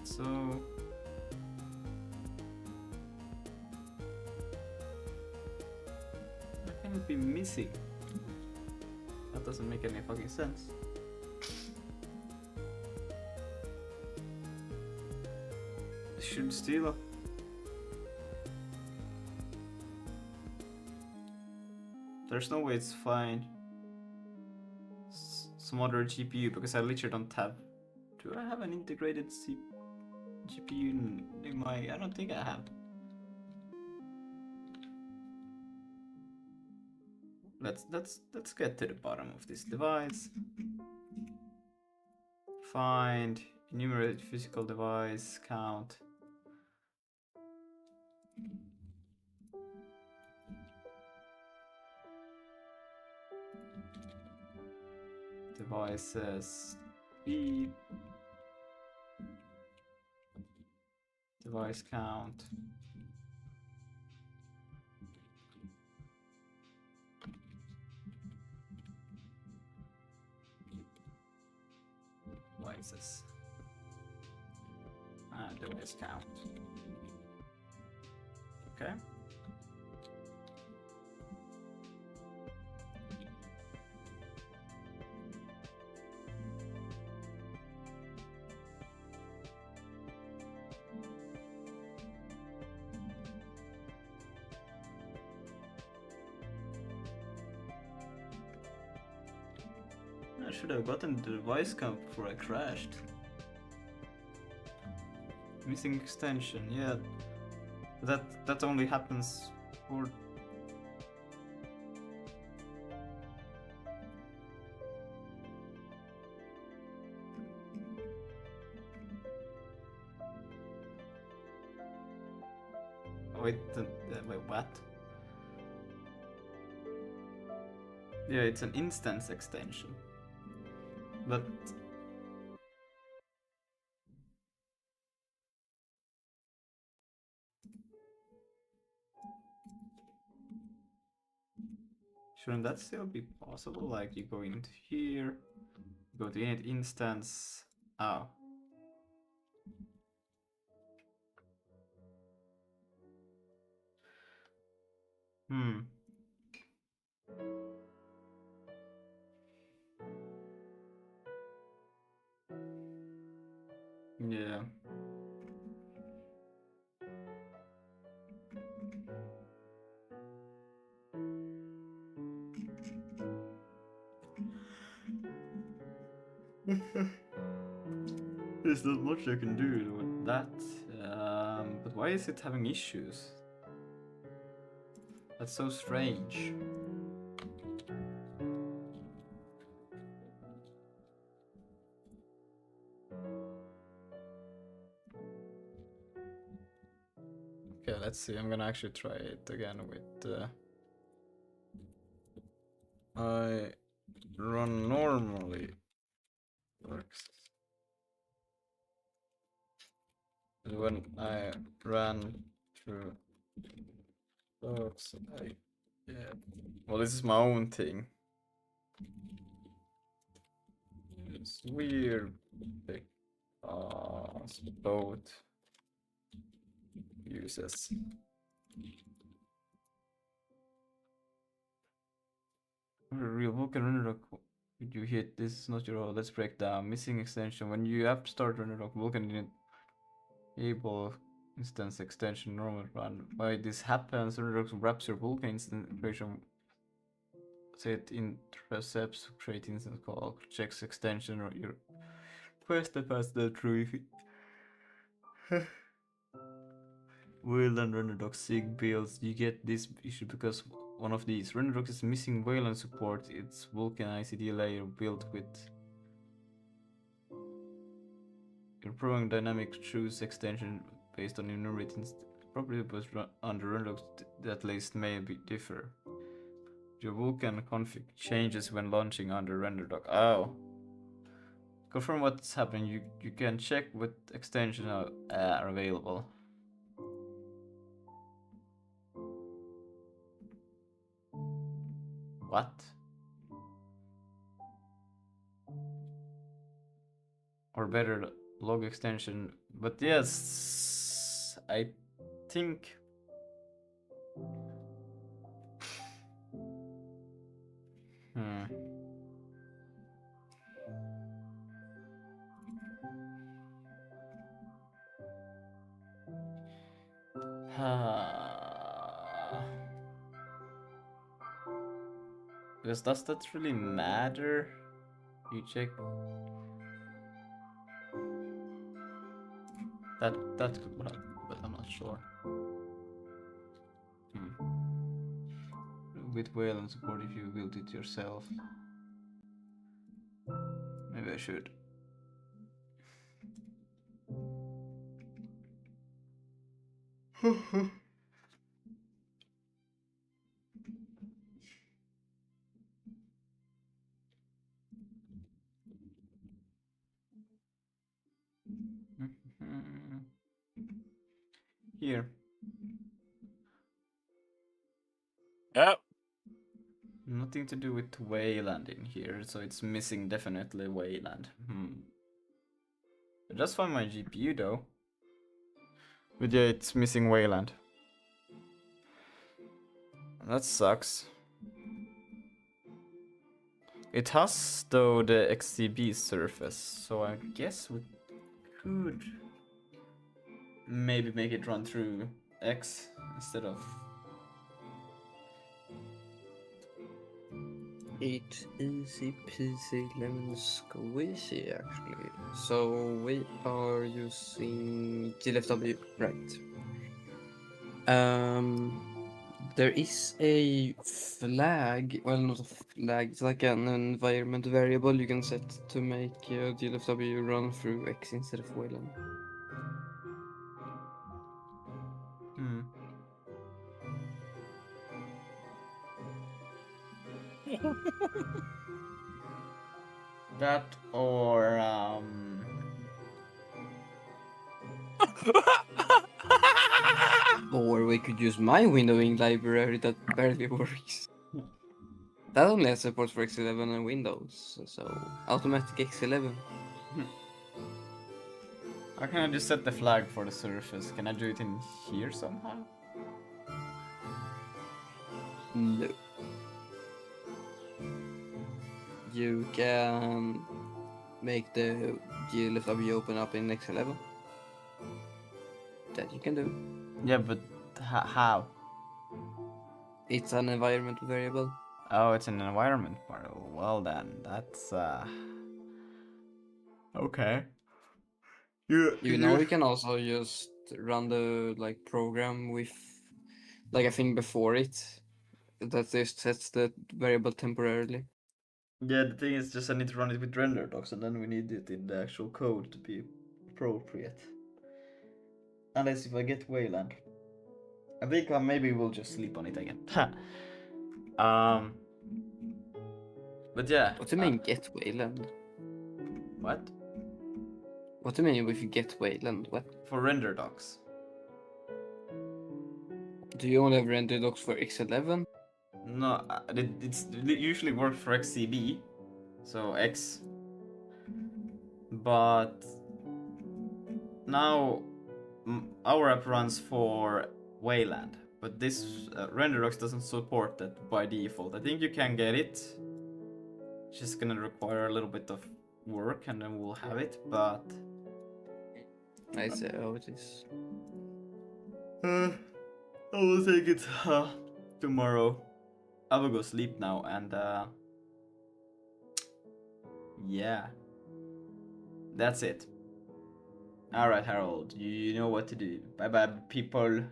[SPEAKER 1] So how can it be missing? That doesn't make any fucking sense. It should still. There's no way it's fine. Some other GPU because I literally don't have. Do I have an integrated GPU in my? I don't think I have. Let's get to the bottom of this device. Find, enumerate physical device count. Devices, speed, device count. Devices. And device count. Okay. I should have gotten the device count before I crashed. Missing extension, yeah. That only happens for. Oh, wait, wait, what? Yeah, it's an instance extension. But shouldn't that still be possible? Like you go into here, go to init instance. Oh. Hmm. Yeah. There's not much I can do with that. But why is it having issues? That's so strange. Okay, let's see. I'm gonna actually try it again with. I run normally works. When I ran through books, yeah. Well, this is my own thing. It's weird. Both uses. Real Vulkan Runnerdoc. Did you hit? This is not your role. Let's break down. Missing extension. When you have to start Runnerdoc, Vulkan didn't able instance extension normal run. Why this happens? Runnerdoc wraps your Vulkan instance operation. Set intercepts, create instance call, checks extension or your request that pass the through if it Wayland Runnerdoc sig builds. You get this issue because one of these. Runnerdoc is missing Wayland support. It's Vulkan ICD layer built with your program dynamic choose extension based on enumerating property but under Runnerdoc that list may differ. Your Vulkan config changes when launching under Runnerdoc. Oh. Confirm what's happening. You can check what extensions are available. What? Or better, log extension. But yes, I think. Hmm. Because does that really matter? You check. That could help, but I'm not sure. With Wayland support if you built it yourself. Maybe I should. Here.
[SPEAKER 4] Yep.
[SPEAKER 1] Nothing to do with Wayland in here, so it's missing definitely Wayland. I just found my GPU though. But yeah, it's missing Wayland. That sucks. It has though the XCB surface, so I guess we could maybe make it run through X instead of.
[SPEAKER 2] It's easy peasy lemon squeezy actually. So we are using GLFW, right? There is a flag, well not a flag, it's like an environment variable you can set to make GLFW run through X instead of Wayland.
[SPEAKER 1] That or
[SPEAKER 2] Or we could use my windowing library that barely works. That only has support for X11 and Windows, so automatic X11.
[SPEAKER 1] how can I just set the flag for the surface? Can I do it in here somehow?
[SPEAKER 2] No. You can make the GLFW open up in X11. That you can do.
[SPEAKER 1] Yeah, but how?
[SPEAKER 2] It's an environment variable.
[SPEAKER 1] Oh, it's an environment variable. Well then, that's okay.
[SPEAKER 2] You know, we can also just run the like program with, like I think before it, that just sets the variable temporarily.
[SPEAKER 1] Yeah, the thing is just I need to run it with render docs and then we need it in the actual code to be appropriate. Unless if I get Wayland. I think maybe we'll just sleep on it again. But yeah.
[SPEAKER 2] What do you mean get Wayland?
[SPEAKER 1] What?
[SPEAKER 2] What do you mean if you get Wayland? What?
[SPEAKER 1] For render docs.
[SPEAKER 2] Do you only have render docs for X11?
[SPEAKER 1] No, it usually works for XCB, so X. But now our app runs for Wayland, but this RenderDocs doesn't support that by default. I think you can get it. It's just gonna require a little bit of work, and then we'll have it. But
[SPEAKER 2] I see how it is.
[SPEAKER 1] I will take it tomorrow. I will go sleep now, and yeah, that's it. Alright, Harold, you know what to do. Bye bye, people.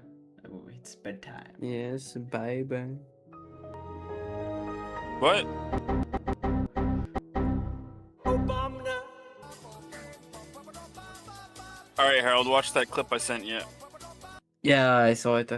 [SPEAKER 1] Oh, it's bedtime.
[SPEAKER 2] Yes, bye bye.
[SPEAKER 4] What? All right, Harold, watch that clip I sent you.
[SPEAKER 2] Yeah, I saw it.